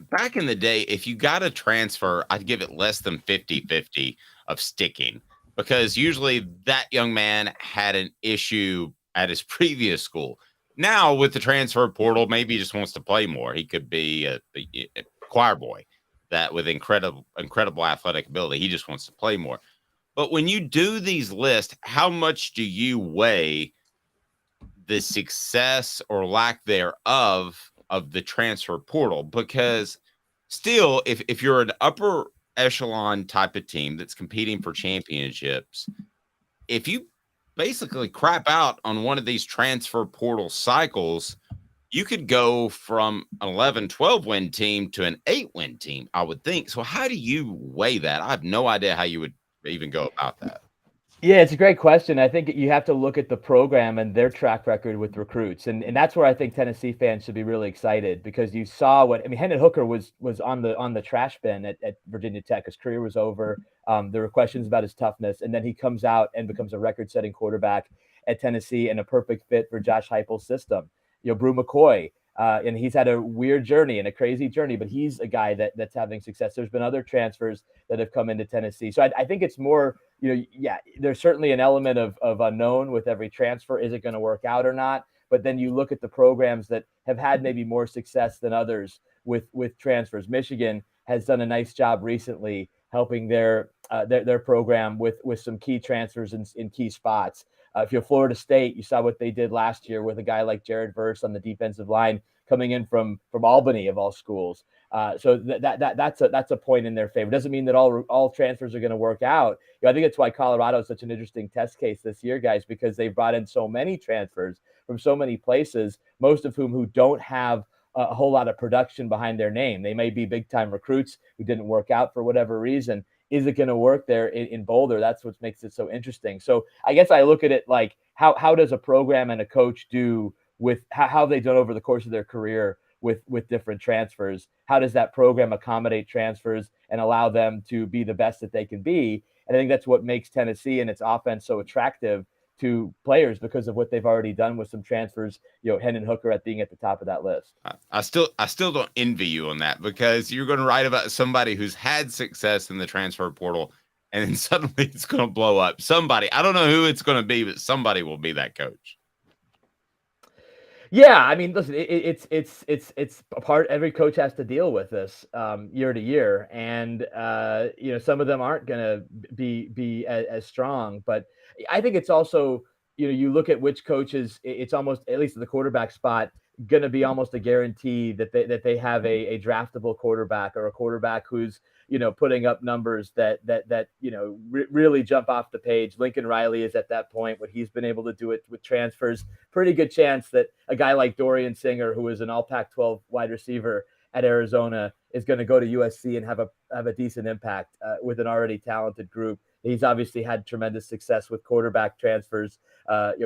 Back in the day, if you got a transfer, I'd give it less than 50-50 of sticking, because usually that young man had an issue at his previous school. Now with the transfer portal, maybe he just wants to play more. He could be a choir boy that with incredible athletic ability. He just wants to play more. But when you do these lists, how much do you weigh the success or lack thereof of the transfer portal? Because still, if you're an upper echelon type of team that's competing for championships, if you basically crap out on one of these transfer portal cycles, you could go from an 11-12 win team to an 8-win team, I would think. So how do you weigh that? I have no idea how you would even go about that. Yeah, it's a great question. I think you have to look at the program and their track record with recruits. And that's where I think Tennessee fans should be really excited, because you saw Hendon Hooker was on the trash bin at Virginia Tech. His career was over. There were questions about his toughness. And then he comes out and becomes a record-setting quarterback at Tennessee and a perfect fit for Josh Heupel's system. Brew McCoy, and he's had a weird journey and a crazy journey, but he's a guy that's having success. There's been other transfers that have come into Tennessee. So I think it's more, there's certainly an element of unknown with every transfer. Is it going to work out or not? But then you look at the programs that have had maybe more success than others with transfers. Michigan has done a nice job recently helping their program with some key transfers in key spots. If you're Florida State, you saw what they did last year with a guy like Jared Verse on the defensive line coming in from Albany of all schools. So that's a point in their favor. Doesn't mean that all transfers are going to work out. I think that's why Colorado is such an interesting test case this year, guys, because they've brought in so many transfers from so many places, most of whom who don't have a whole lot of production behind their name. They may be big time recruits who didn't work out for whatever reason. Is it going to work there in Boulder? That's what makes it so interesting. So I guess I look at it like how does a program and a coach do with how they've done over the course of their career with different transfers? How does that program accommodate transfers and allow them to be the best that they can be? And I think that's what makes Tennessee and its offense so attractive to players because of what they've already done with some transfers, Hendon Hooker being at the top of that list. I still don't envy you on that, because you're going to write about somebody who's had success in the transfer portal and then suddenly it's going to blow up. Somebody, I don't know who it's going to be, but somebody will be that coach. Yeah, I mean, listen, it's a part. Every coach has to deal with this year to year, and some of them aren't going to be as strong. But I think it's also, you look at which coaches. It's almost, at least at the quarterback spot, going to be almost a guarantee that they have a draftable quarterback, or a quarterback who's putting up numbers that really jump off the page. Lincoln Riley is at that point. What he's been able to do it with transfers, pretty good chance that a guy like Dorian Singer, who is an all Pac-12 wide receiver at Arizona, is going to go to USC and have a decent impact with an already talented group. He's obviously had tremendous success with quarterback transfers.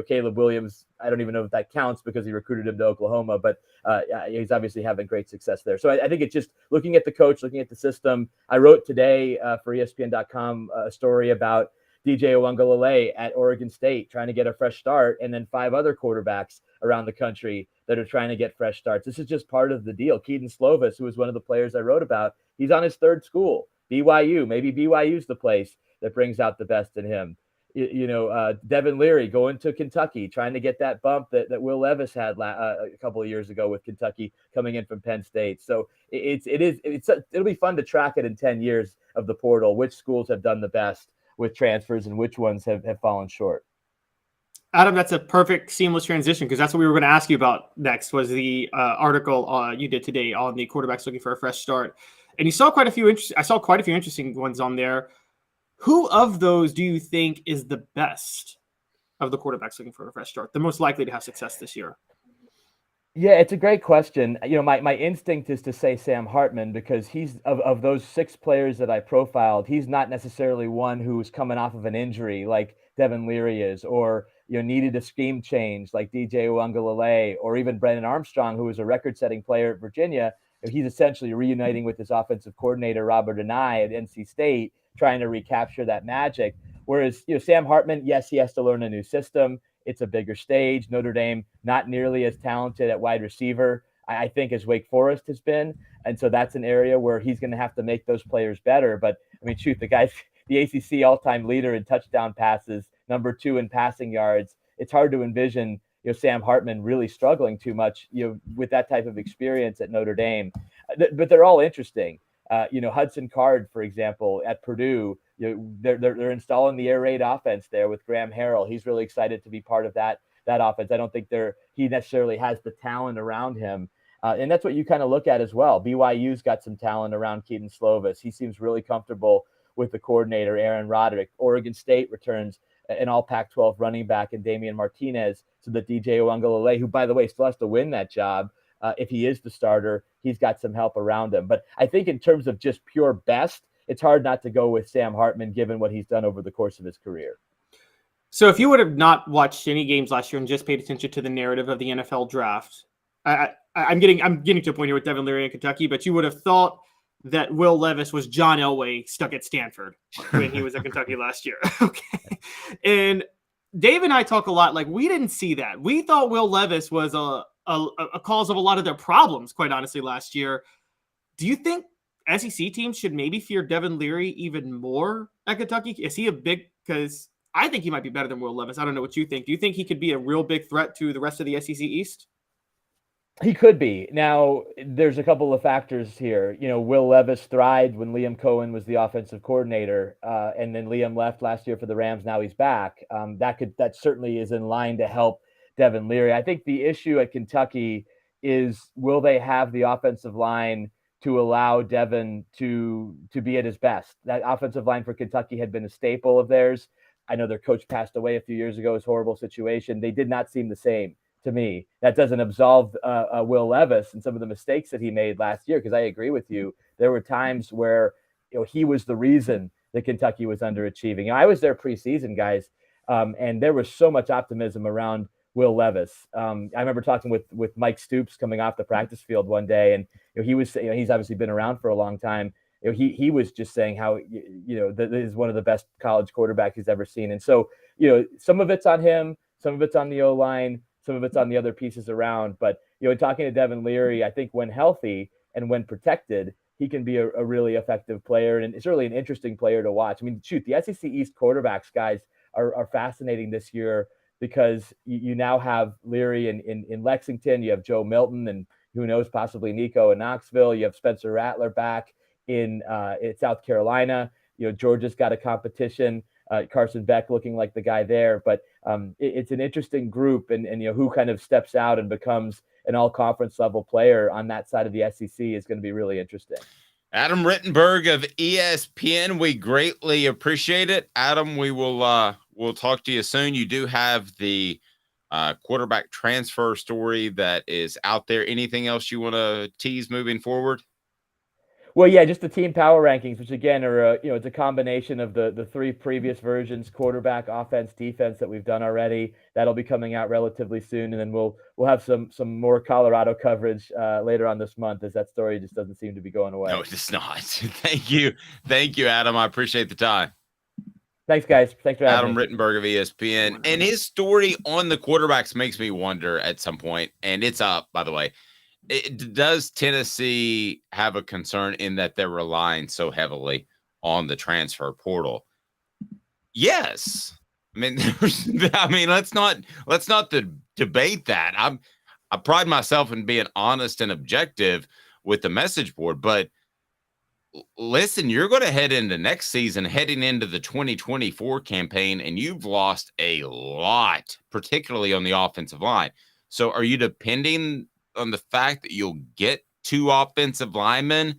Caleb Williams, I don't even know if that counts because he recruited him to Oklahoma, but he's obviously having great success there. So I think it's just looking at the coach, looking at the system. I wrote today for ESPN.com a story about DJ Uiagalelei at Oregon State trying to get a fresh start, and then 5 other quarterbacks around the country that are trying to get fresh starts. This is just part of the deal. Keaton Slovis, who was one of the players I wrote about, he's on his 3rd school, BYU. Maybe BYU's the place that brings out the best in him. Devin Leary going to Kentucky, trying to get that bump that Will Levis had a couple of years ago with Kentucky coming in from Penn State. So it'll be fun to track it in 10 years of the portal, which schools have done the best with transfers and which ones have fallen short. Adam, that's a perfect seamless transition, because that's what we were going to ask you about next, was the article you did today on the quarterbacks looking for a fresh start. And you saw quite a few interesting ones on there. Who of those do you think is the best of the quarterbacks looking for a fresh start, the most likely to have success this year? Yeah, it's a great question. My instinct is to say Sam Hartman, because he's of those 6 players that I profiled, he's not necessarily one who's coming off of an injury like Devin Leary is, or needed a scheme change like DJ Uiagalelei, or even Brennan Armstrong, who was a record-setting player at Virginia. He's essentially reuniting with his offensive coordinator Robert Anae at NC State, trying to recapture that magic. Whereas, Sam Hartman, yes, he has to learn a new system. It's a bigger stage. Notre Dame, not nearly as talented at wide receiver, I think, as Wake Forest has been. And so that's an area where he's going to have to make those players better. But, I mean, shoot, the guy's the ACC all-time leader in touchdown passes, number 2 in passing yards. It's hard to envision, Sam Hartman really struggling too much, with that type of experience at Notre Dame. But they're all interesting. Hudson Card, for example, at Purdue, they're installing the air raid offense there with Graham Harrell. He's really excited to be part of that offense. I don't think he necessarily has the talent around him. And that's what you kind of look at as well. BYU's got some talent around Keaton Slovis. He seems really comfortable with the coordinator, Aaron Roderick. Oregon State returns an all Pac-12 running back in Damian Martinez, so that DJ Uiagalelei, who, by the way, still has to win that job, if he is the starter, he's got some help around him. But I think in terms of just pure best, it's hard not to go with Sam Hartman, given what he's done over the course of his career. So if you would have not watched any games last year and just paid attention to the narrative of the NFL draft, I'm getting to a point here with Devin Leary in Kentucky, but you would have thought that Will Levis was John Elway stuck at Stanford when he was at Kentucky last year. Okay. And Dave and I talk a lot, like, we didn't see that. We thought Will Levis was a cause of a lot of their problems, quite honestly, last year. Do you think SEC teams should maybe fear Devin Leary even more at Kentucky? Is he because I think he might be better than Will Levis. I don't know what you think. Do you think he could be a real big threat to the rest of the SEC East? He could be. Now, there's a couple of factors here. Will Levis thrived when Liam Cohen was the offensive coordinator, and then Liam left last year for the Rams. Now he's back. That certainly is in line to help Devin Leary. I think the issue at Kentucky is, will they have the offensive line to allow Devin to be at his best? That offensive line for Kentucky had been a staple of theirs. I know their coach passed away a few years ago. It was a horrible situation. They did not seem the same to me. That doesn't absolve Will Levis and some of the mistakes that he made last year, because I agree with you. There were times where he was the reason that Kentucky was underachieving. I was there preseason, guys, and there was so much optimism around Will Levis. I remember talking with Mike Stoops coming off the practice field one day, and he was, he's obviously been around for a long time. He was just saying how that is one of the best college quarterbacks he's ever seen. And so some of it's on him, some of it's on the O-line, some of it's on the other pieces around. But in talking to Devin Leary, I think when healthy and when protected, he can be a really effective player, and it's really an interesting player to watch. I mean, shoot, the SEC East quarterbacks, guys, are fascinating this year, because you now have Leary in Lexington, you have Joe Milton, and who knows, possibly Nico in Knoxville. You have Spencer Rattler back in South Carolina. Georgia's got a competition. Carson Beck looking like the guy there, but it's an interesting group, and who kind of steps out and becomes an all-conference level player on that side of the SEC is going to be really interesting. Adam Rittenberg of ESPN, we greatly appreciate it. Adam, we'll talk to you soon. You do have the quarterback transfer story that is out there. Anything else you want to tease moving forward? Well, yeah, just the team power rankings, which again are it's a combination of the three previous versions: quarterback, offense, defense, that we've done already. That'll be coming out relatively soon, and then we'll have some more Colorado coverage later on this month, as that story just doesn't seem to be going away. No, it's not. Thank you, Adam. I appreciate the time. Thanks, guys. Thanks for having me. Adam Rittenberg of ESPN, and his story on the quarterbacks makes me wonder at some point, and it's up, by the way. Does Tennessee have a concern in that they're relying so heavily on the transfer portal? Yes. I mean, let's not debate that. I pride myself in being honest and objective with the message board, but listen, you're going to head into next season, heading into the 2024 campaign, and you've lost a lot, particularly on the offensive line. So are you depending on the fact that you'll get two offensive linemen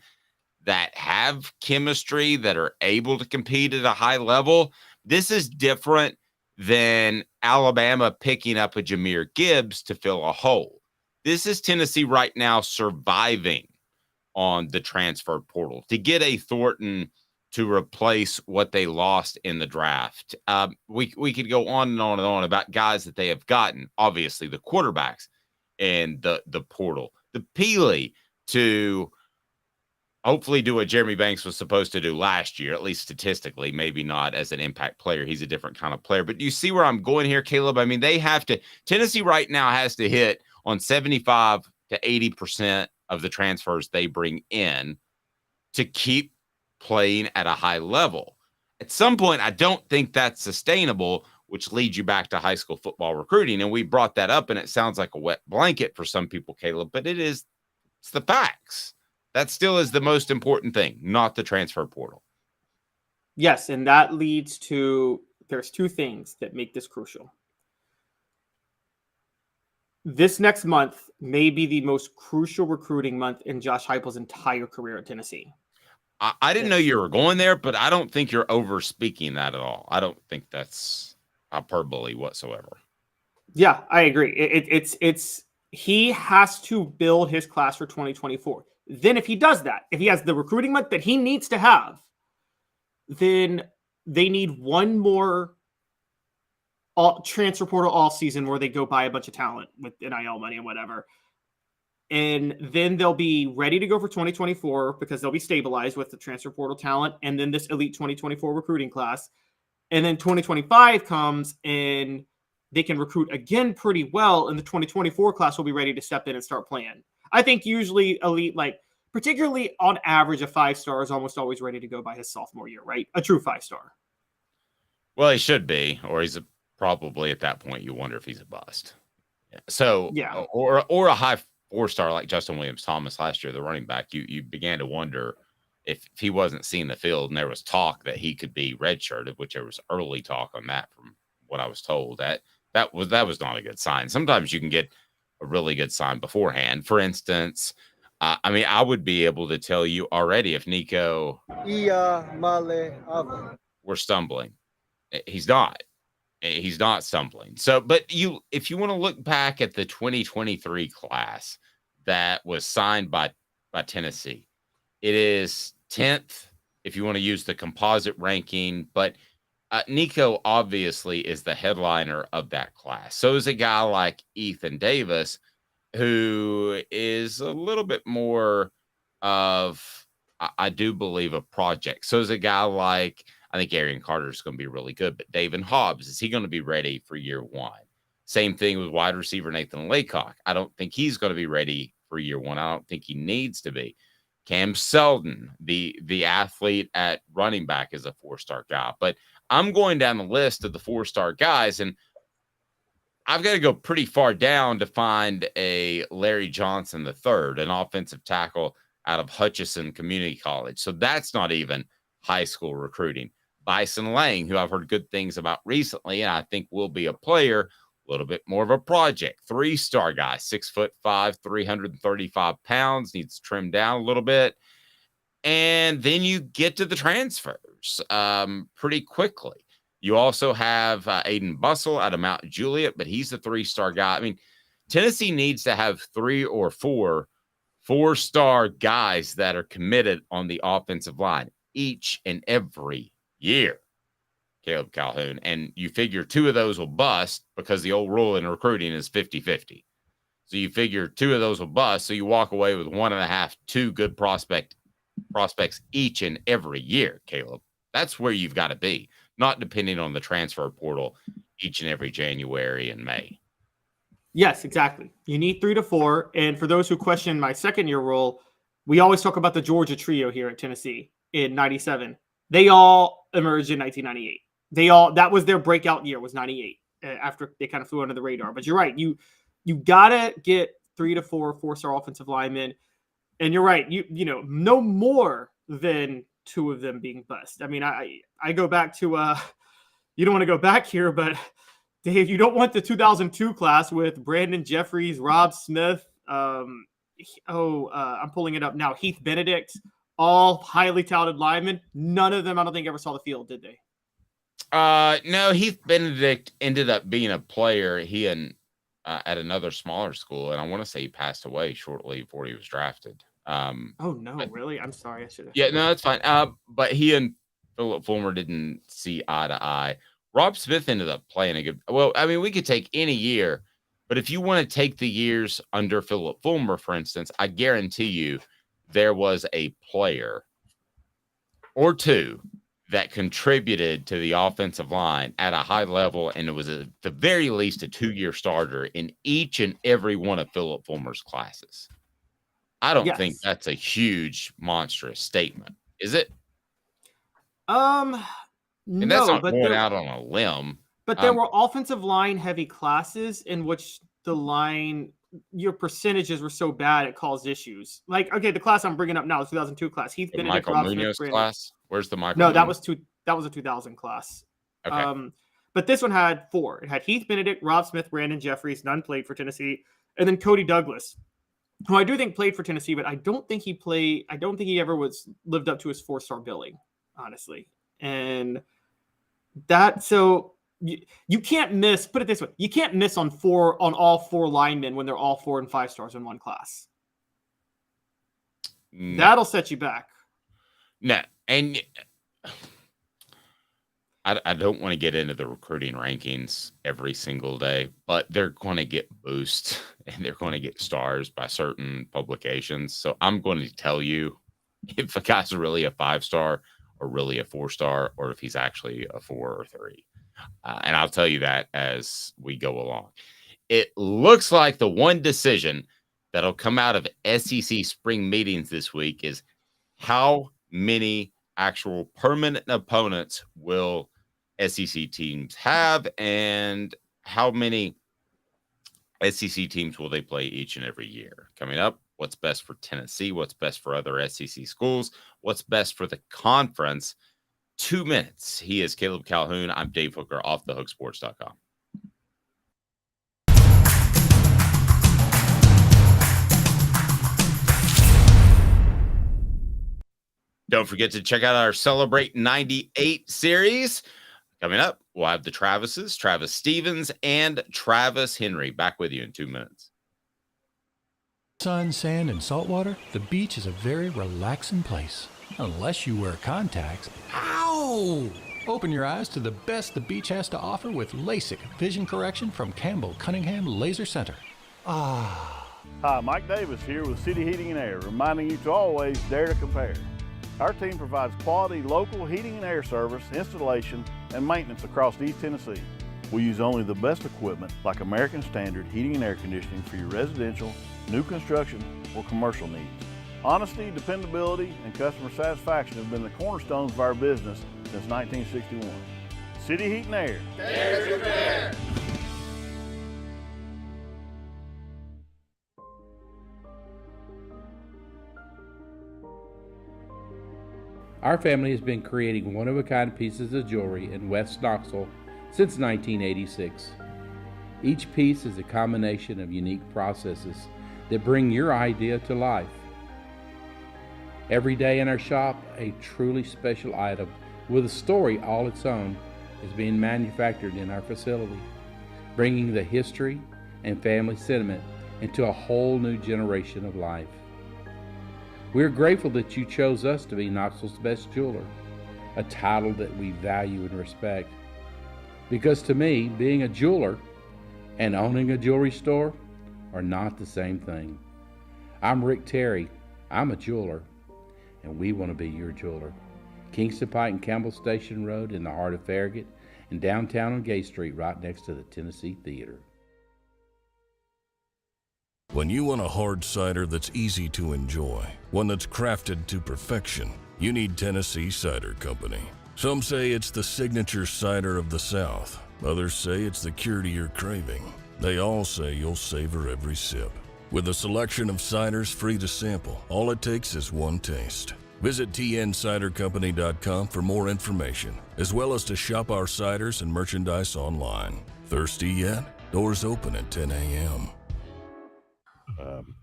that have chemistry, that are able to compete at a high level? This is different than Alabama picking up a Jahmyr Gibbs to fill a hole. This is Tennessee right now surviving on the transfer portal to get a Thornton to replace what they lost in the draft. We could go on and on and on about guys that they have gotten, obviously the quarterbacks, and the portal, the Peely to hopefully do what Jeremy Banks was supposed to do last year, at least statistically, maybe not as an impact player. He's a different kind of player. But do you see where I'm going here, Caleb? I mean, Tennessee right now has to hit on 75 to 80% of the transfers they bring in to keep playing at a high level. At some point, I don't think that's sustainable, which leads you back to high school football recruiting. And we brought that up, and it sounds like a wet blanket for some people, Caleb, but it's the facts. That still is the most important thing, not the transfer portal. Yes, and that leads to, there's two things that make this crucial. This next month may be the most crucial recruiting month in Josh Heupel's entire career at Tennessee. I didn't know you were going there, but I don't think you're over speaking that at all. I don't think that's hyperbole whatsoever. Yeah, I agree. It's he has to build his class for 2024. Then if he does that, if he has the recruiting month that he needs to have, then they need one more transfer portal all season where they go buy a bunch of talent with NIL money and whatever. And then they'll be ready to go for 2024 because they'll be stabilized with the transfer portal talent and then this elite 2024 recruiting class. And then 2025 comes and they can recruit again pretty well. And the 2024 class will be ready to step in and start playing. I think usually elite, like particularly on average, a 5-star is almost always ready to go by his sophomore year, right? A true 5-star. Well, he should be, or he's probably at that point, you wonder if he's a bust. So, yeah, or a high 4-star like Justin Williams-Thomas last year, the running back, you began to wonder if he wasn't seeing the field, and there was talk that he could be redshirted, which there was early talk on that from what I was told. That was not a good sign. Sometimes you can get a really good sign beforehand. For instance, I mean, I would be able to tell you already if Nico were stumbling. He's not. He's not stumbling. So, but if you want to look back at the 2023 class that was signed by Tennessee, it is 10th if you want to use the composite ranking, but Nico obviously is the headliner of that class. So is a guy like Ethan Davis, who is a little bit more of, I do believe, a project. So is a guy like, I think Arian Carter is going to be really good, but David Hobbs, is he going to be ready for year one? Same thing with wide receiver Nathan Laycock. I don't think he's going to be ready for year one. I don't think he needs to be. Cam Selden, the athlete at running back, is a 4-star guy. But I'm going down the list of the 4-star guys, and I've got to go pretty far down to find a Larry Johnson III, an offensive tackle out of Hutchinson Community College. So that's not even high school recruiting. Bison Lang, who I've heard good things about recently, and I think will be a player, a little bit more of a project. 3-star guy, 6'5", 335 pounds, needs to trim down a little bit. And then you get to the transfers pretty quickly. You also have Aiden Bussell out of Mount Juliet, but he's a 3-star guy. I mean, Tennessee needs to have 3 or 4 4-star guys that are committed on the offensive line each and every year. Caleb Calhoun. And you figure 2 of those will bust because the old rule in recruiting is 50-50. So you figure 2 of those will bust. So you walk away with 1.5, 2 good prospects each and every year, Caleb. That's where you've got to be, not depending on the transfer portal each and every January and May. Yes, exactly. You need 3 to 4. And for those who question my second-year rule, we always talk about the Georgia trio here at Tennessee in 97. They all emerged in 1998. That was their breakout year, was 98, after they kind of flew under the radar. But you're right. You got to get 3 to 4 4-star offensive linemen. And you're right. You know, no more than 2 of them being bust. I mean, I go back to you don't want to go back here, but Dave, you don't want the 2002 class with Brandon Jeffries, Rob Smith. I'm pulling it up now. Heath Benedict, all highly touted linemen. None of them, I don't think, ever saw the field, did they? No, Heath Benedict ended up being a player. He at another smaller school, and I want to say he passed away shortly before he was drafted. Really? I'm sorry. I should have. Yeah, no, that's fine. But he and Philip Fulmer didn't see eye to eye. Rob Smith ended up playing a good. Well, I mean, we could take any year, but if you want to take the years under Philip Fulmer, for instance, I guarantee you there was a player or 2 that contributed to the offensive line at a high level, and it was at the very least a 2-year starter in each and every one of Philip Fulmer's classes. I don't think that's a huge, monstrous statement, is it? And that's not going out on a limb. But there were offensive line heavy classes in which your percentages were so bad it caused issues. Like, okay, the class I'm bringing up now, the 2002 class. Heath Benedict, Michael Munoz class. Where's the Michael? No, that was a 2000 class. Okay. But this one had 4. It had Heath Benedict, Rob Smith, Brandon Jeffries. None played for Tennessee, and then Cody Douglas, who I do think played for Tennessee, but I don't think he ever lived up to his 4-star billing, honestly. And you can't miss. Put it this way: you can't miss on all 4 linemen when they're all 4 and 5 stars in one class. No. That'll set you back. No, and I don't want to get into the recruiting rankings every single day, but they're going to get boosts and they're going to get stars by certain publications. So I'm going to tell you if a guy's really a 5-star or really a 4-star, or if he's actually a 4 or 3. And I'll tell you that as we go along. It looks like the one decision that'll come out of SEC spring meetings this week is how many actual permanent opponents will SEC teams have, and how many SEC teams will they play each and every year. Coming up, what's best for Tennessee, what's best for other SEC schools, what's best for the conference. 2 minutes. He is Caleb Calhoun. I'm Dave Hooker, offthehooksports.com. Don't forget to check out our Celebrate 98 series. Coming up, we'll have the Travises, Travis Stevens, and Travis Henry. Back with you in 2 minutes. Sun, sand, and salt water, the beach is a very relaxing place. Unless you wear contacts. Ow! Open your eyes to the best the beach has to offer with LASIK vision correction from Campbell Cunningham Laser Center. Ah. Hi, Mike Davis here with City Heating and Air, reminding you to always dare to compare. Our team provides quality local heating and air service, installation, and maintenance across East Tennessee. We use only the best equipment like American Standard heating and air conditioning for your residential, new construction, or commercial needs. Honesty, dependability, and customer satisfaction have been the cornerstones of our business since 1961. City Heat and Air. Dare to compare. Our family has been creating one-of-a-kind pieces of jewelry in West Knoxville since 1986. Each piece is a combination of unique processes that bring your idea to life. Every day in our shop, a truly special item with a story all its own is being manufactured in our facility, bringing the history and family sentiment into a whole new generation of life. We're grateful that you chose us to be Knoxville's best jeweler, a title that we value and respect. Because to me, being a jeweler and owning a jewelry store are not the same thing. I'm Rick Terry, I'm a jeweler, and we want to be your jeweler. Kingston Pike and Campbell Station Road in the heart of Farragut, and downtown on Gay Street right next to the Tennessee Theater. When you want a hard cider that's easy to enjoy, one that's crafted to perfection, you need Tennessee Cider Company. Some say it's the signature cider of the South. Others say it's the cure to your craving. They all say you'll savor every sip. With a selection of ciders free to sample, all it takes is one taste. Visit tncidercompany.com for more information, as well as to shop our ciders and merchandise online. Thirsty yet? Doors open at 10 a.m.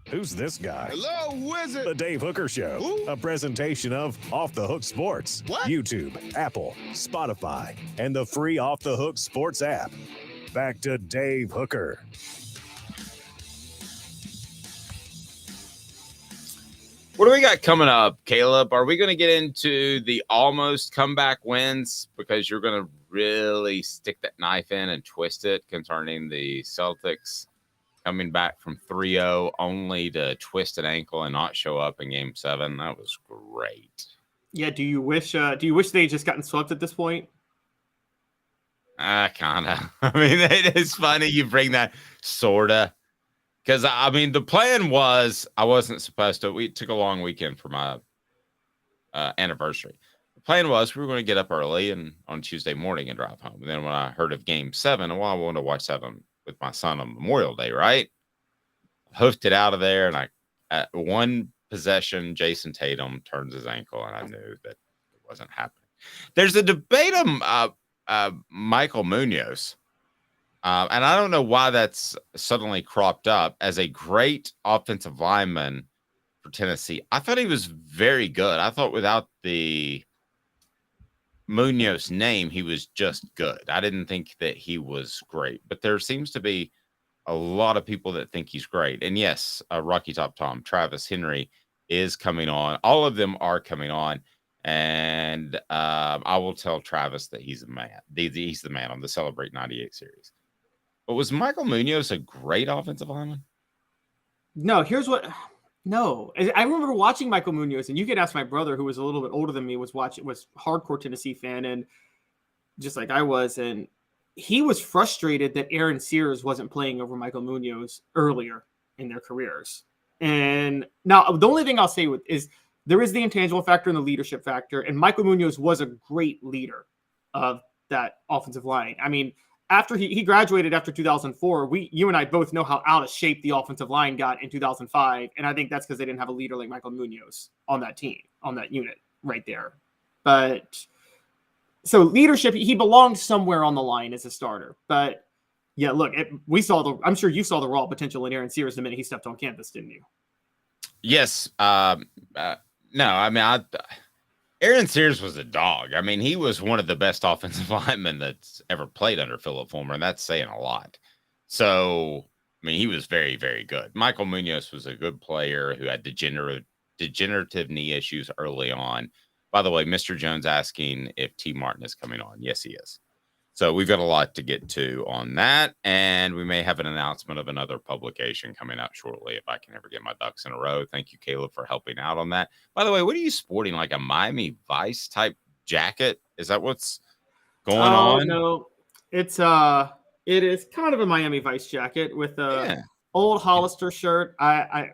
Who's this guy? Hello, who is it? The Dave Hooker Show, Who? a presentation of Off the Hook Sports. What? YouTube, Apple, Spotify, and the free Off the Hook Sports app. Back to Dave Hooker. What do we got coming up, Caleb? Are we going to get into the almost comeback wins because you're going to really stick that knife in and twist it concerning the Celtics coming back from 3-0 only to twist an ankle and not show up in Game 7? That was great. Yeah, do you wish they had just gotten swept at this point? Kind of. I mean, it is funny you bring that sorta. Because, I mean, the plan was I wasn't supposed to. We took a long weekend for my anniversary. The plan was we were going to get up early and on Tuesday morning and drive home. And then when I heard of Game 7, well, I wanted to watch 7 with my son on Memorial Day, right? Hoofed it out of there, and at one possession, Jason Tatum turns his ankle, and I knew that it wasn't happening. There's a debate on Michael Munoz. And I don't know why that's suddenly cropped up as a great offensive lineman for Tennessee. I thought he was very good. I thought without the Munoz name, he was just good. I didn't think that he was great, but there seems to be a lot of people that think he's great. And yes, Rocky Top Tom, Travis Henry is coming on. All of them are coming on. And I will tell Travis that he's the man. He's the man on the Celebrate 98 series. But was Michael Munoz a great offensive lineman? No, No, I remember watching Michael Munoz, and you could ask my brother, who was a little bit older than me, was hardcore Tennessee fan, and just like I was, and he was frustrated that Aaron Sears wasn't playing over Michael Munoz earlier in their careers. And now the only thing I'll say is there is the intangible factor and the leadership factor, and Michael Munoz was a great leader of that offensive line. I mean, after he graduated after 2004, you and I both know how out of shape the offensive line got in 2005. And I think that's because they didn't have a leader like Michael Munoz on that team, on that unit right there. But so leadership, he belongs somewhere on the line as a starter. But yeah, look, I'm sure you saw the raw potential in Aaron Sears the minute he stepped on campus, didn't you? Yes. No, I mean, Aaron Sears was a dog. I mean, he was one of the best offensive linemen that's ever played under Philip Fulmer, and that's saying a lot. So, I mean, he was very, very good. Michael Munoz was a good player who had degenerative knee issues early on. By the way, Mr. Jones asking if T. Martin is coming on. Yes, he is. So we've got a lot to get to on that, and we may have an announcement of another publication coming out shortly if I can ever get my ducks in a row. Thank you, Caleb, for helping out on that. By the way, what are you sporting? Like a Miami Vice type jacket? Is that what's going on? No, it is kind of a Miami Vice jacket with a old Hollister shirt. I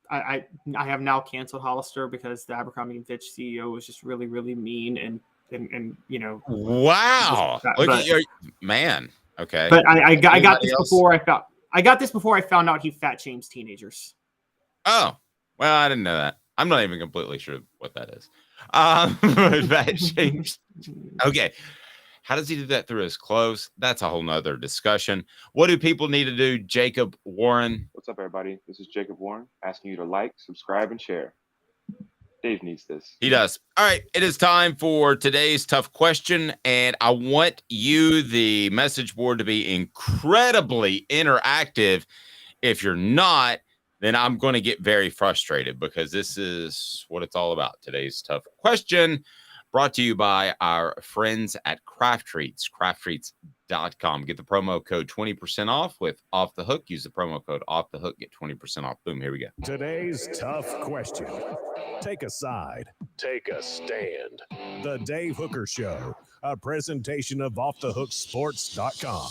have now canceled Hollister because the Abercrombie & Fitch CEO was just really, really mean and you know. Wow. Look at your man. Okay. But I got this before I found out he fat shames teenagers. Oh, well, I didn't know that. I'm not even completely sure what that is. Fat shames. Okay. How does he do that through his clothes? That's a whole nother discussion. What do people need to do? Jacob Warren. What's up, everybody? This is Jacob Warren asking you to like, subscribe, and share. Dave needs this. He does. All right. It is time for today's tough question. And I want you, the message board, to be incredibly interactive. If you're not, then I'm going to get very frustrated because this is what it's all about. Today's tough question brought to you by our friends at Craft Treats, crafttreats.com. Get the promo code 20% off with Off the Hook. Use the promo code Off the Hook. Get 20% off. Boom. Here we go. Today's tough question. Take a side. Take a stand. The Dave Hooker Show, a presentation of offthehooksports.com.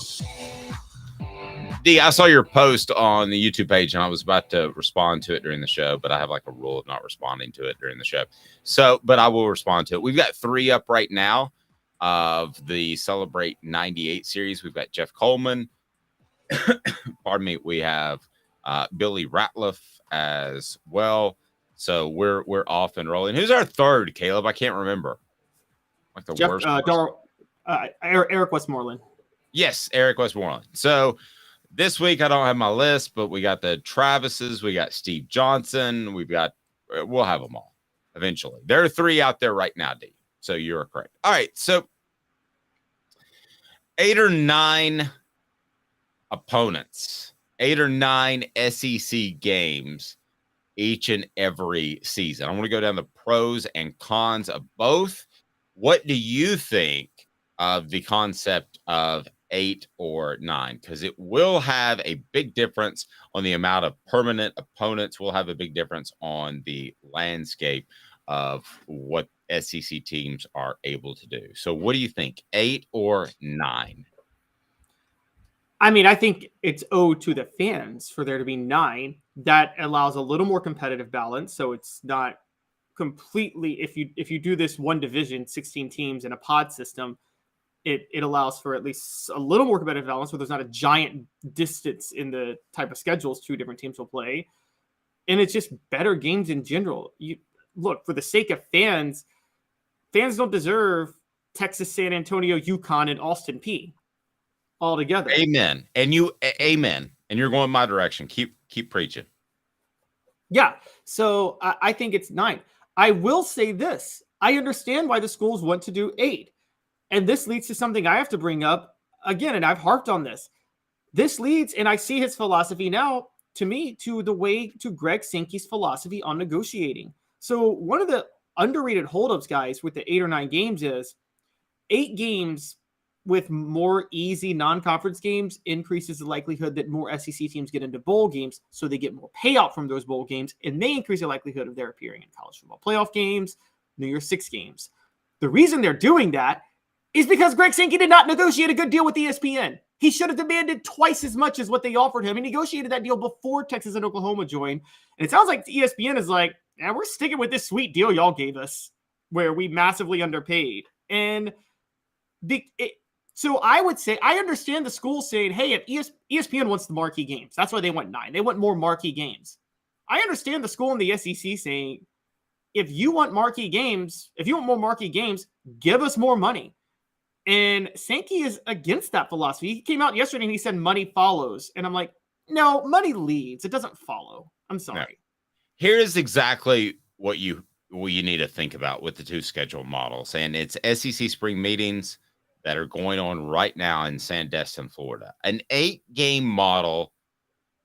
D, I saw your post on the YouTube page, and I was about to respond to it during the show, but I have like a rule of not responding to it during the show. So, but I will respond to it. We've got 3 up right now of the Celebrate 98 series. We've got Jeff Coleman. Pardon me. We have Billy Ratliff as well. So we're off and rolling. Who's our third, Caleb? I can't remember. Like the worst. Eric Westmoreland. Yes, Eric Westmoreland. So this week I don't have my list, but we got the Travises, we got Steve Johnson, we'll have them all eventually. There are 3 out there right now, D. So you're correct. All right, so 8 or 9 opponents, 8 or 9 SEC games each and every season. I want to go down the pros and cons of both. What do you think of the concept of 8 or 9? Because it will have a big difference on the amount of permanent opponents. Will have a big difference on the landscape of what SEC teams are able to do. So what do you think, 8 or 9? I mean, I think it's owed to the fans for there to be 9. That allows a little more competitive balance. So it's not completely, if you do this one division, 16 teams in a pod system, it allows for at least a little more competitive balance where there's not a giant distance in the type of schedules 2 different teams will play. And it's just better games in general. You look, for the sake of fans don't deserve Texas, San Antonio, UConn, and Austin P all together. Amen. Amen. And you're going my direction. Keep preaching. Yeah. So I think it's 9. I will say this. I understand why the schools want to do 8. And this leads to something I have to bring up again, and I've harped on this. This leads, and I see his philosophy now, to me, to Greg Sankey's philosophy on negotiating. So one of the underrated holdups, guys, with the 8 or 9 games is 8 games with more easy non-conference games increases the likelihood that more SEC teams get into bowl games, so they get more payout from those bowl games, and they increase the likelihood of their appearing in college football playoff games, New Year's 6 games. The reason they're doing that is because Greg Sankey did not negotiate a good deal with ESPN. He should have demanded twice as much as what they offered him. He negotiated that deal before Texas and Oklahoma joined. And it sounds like ESPN is like, yeah, we're sticking with this sweet deal y'all gave us where we massively underpaid. And so I would say, I understand the school saying, hey, if ESPN wants the marquee games, that's why they want 9. They want more marquee games. I understand the school in the SEC saying, if you want marquee games, if you want more marquee games, give us more money. And Sankey is against that philosophy. He came out yesterday and he said money follows. And I'm like, no, money leads. It doesn't follow. I'm sorry. No. Here's exactly what you you need to think about with the two schedule models. And it's SEC spring meetings that are going on right now in Sandestin, Florida. An 8-game model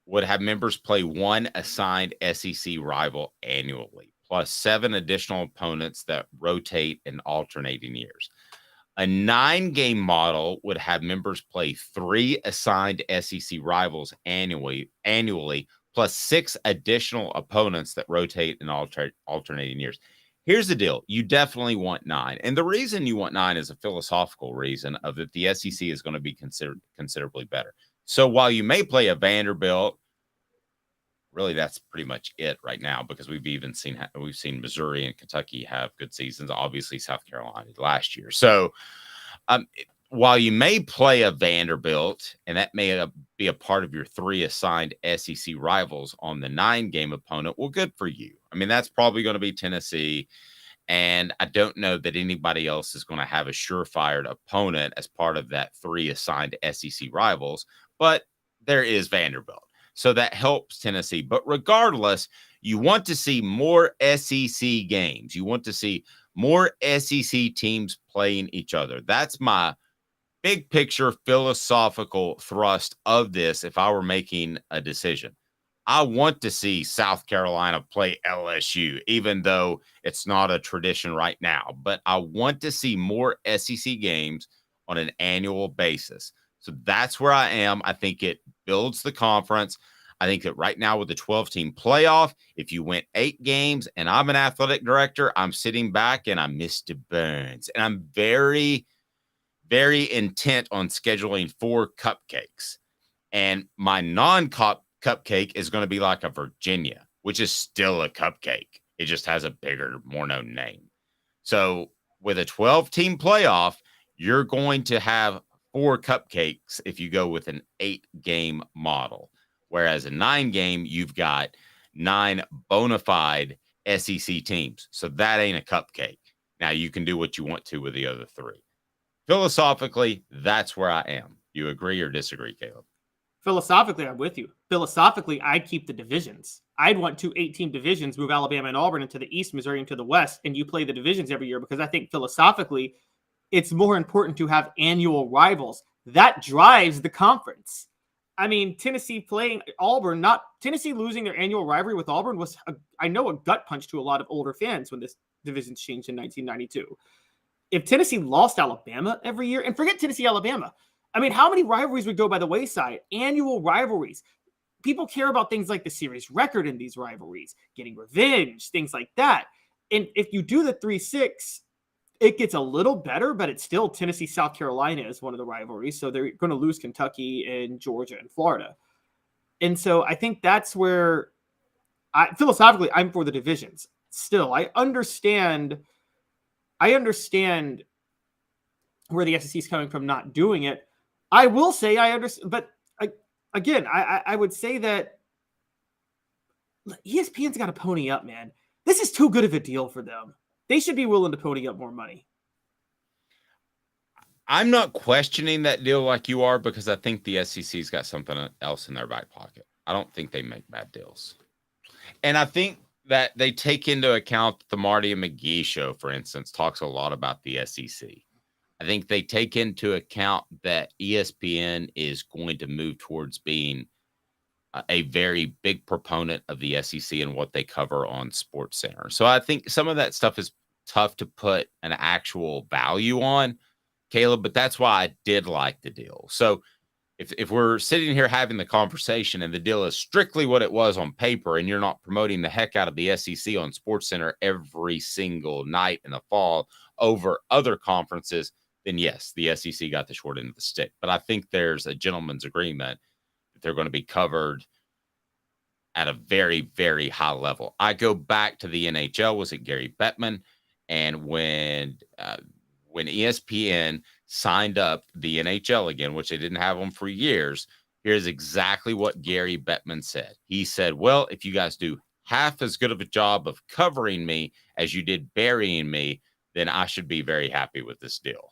would have members play one assigned SEC rival annually, plus 7 additional opponents that rotate in alternating years. A 9-game model would have members play 3 assigned SEC rivals annually, plus 6 additional opponents that rotate in alternating years. Here's the deal. You definitely want 9. And the reason you want 9 is a philosophical reason of that the SEC is going to be considerably better. So while you may play a Vanderbilt, really that's pretty much it right now, because we've seen Missouri and Kentucky have good seasons. Obviously South Carolina last year. So while you may play a Vanderbilt, and that may be a part of your 3 assigned SEC rivals on the 9-game opponent, well, good for you. I mean, that's probably going to be Tennessee, and I don't know that anybody else is going to have a surefire opponent as part of that 3 assigned SEC rivals, but there is Vanderbilt. So that helps Tennessee. But regardless, you want to see more SEC games. You want to see more SEC teams playing each other. That's my big picture philosophical thrust of this if I were making a decision. I want to see South Carolina play LSU, even though it's not a tradition right now. But I want to see more SEC games on an annual basis. So that's where I am. I think it builds the conference. I think that right now with the 12-team playoff, if you went 8 games and I'm an athletic director, I'm sitting back and I'm Mr. Burns. And I'm very, very intent on scheduling 4 cupcakes. And my non-cup cupcake is going to be like a Virginia, which is still a cupcake. It just has a bigger, more known name. So with a 12-team playoff, you're going to have 4 cupcakes if you go with an 8-game model. Whereas a 9-game, you've got 9 bona fide SEC teams. So that ain't a cupcake. Now you can do what you want to with the other 3. Philosophically, that's where I am. You agree or disagree, Caleb? Philosophically, I'm with you. Philosophically, I'd keep the divisions. I'd want 2 8-team divisions, move Alabama and Auburn into the East, Missouri into the West, and you play the divisions every year, because I think philosophically, it's more important to have annual rivals. That drives the conference. I mean, Tennessee playing Auburn, Tennessee losing their annual rivalry with Auburn was, a gut punch to a lot of older fans when this division changed in 1992. If Tennessee lost Alabama every year, and forget Tennessee, Alabama, I mean, how many rivalries would go by the wayside? Annual rivalries. People care about things like the series record in these rivalries, getting revenge, things like that. And if you do the 3-6, it gets a little better, but it's still Tennessee, South Carolina is one of the rivalries. So they're going to lose Kentucky and Georgia and Florida. And so I think that's where philosophically, I'm for the divisions. Still, I understand where the SEC is coming from not doing it. I will say I understand, but I would say that ESPN's got to pony up, man. This is too good of a deal for them. They should be willing to pony up more money. I'm not questioning that deal like you are, because I think the SEC's got something else in their back pocket. I don't think they make bad deals. And I think that they take into account the Marty and McGee show, for instance, talks a lot about the SEC. I think they take into account that ESPN is going to move towards being a very big proponent of the SEC and what they cover on SportsCenter. So I think some of that stuff is tough to put an actual value on, Caleb, but that's why I did like the deal. So if we're sitting here having the conversation and the deal is strictly what it was on paper, and you're not promoting the heck out of the SEC on SportsCenter every single night in the fall over other conferences, then yes, the SEC got the short end of the stick. But I think there's a gentleman's agreement that they're going to be covered at a very, very high level. I go back to the NHL. Was it Gary Bettman? And when ESPN signed up the NHL again, which they didn't have them for years, here's exactly what Gary Bettman said. He said, well, if you guys do half as good of a job of covering me as you did burying me, then I should be very happy with this deal.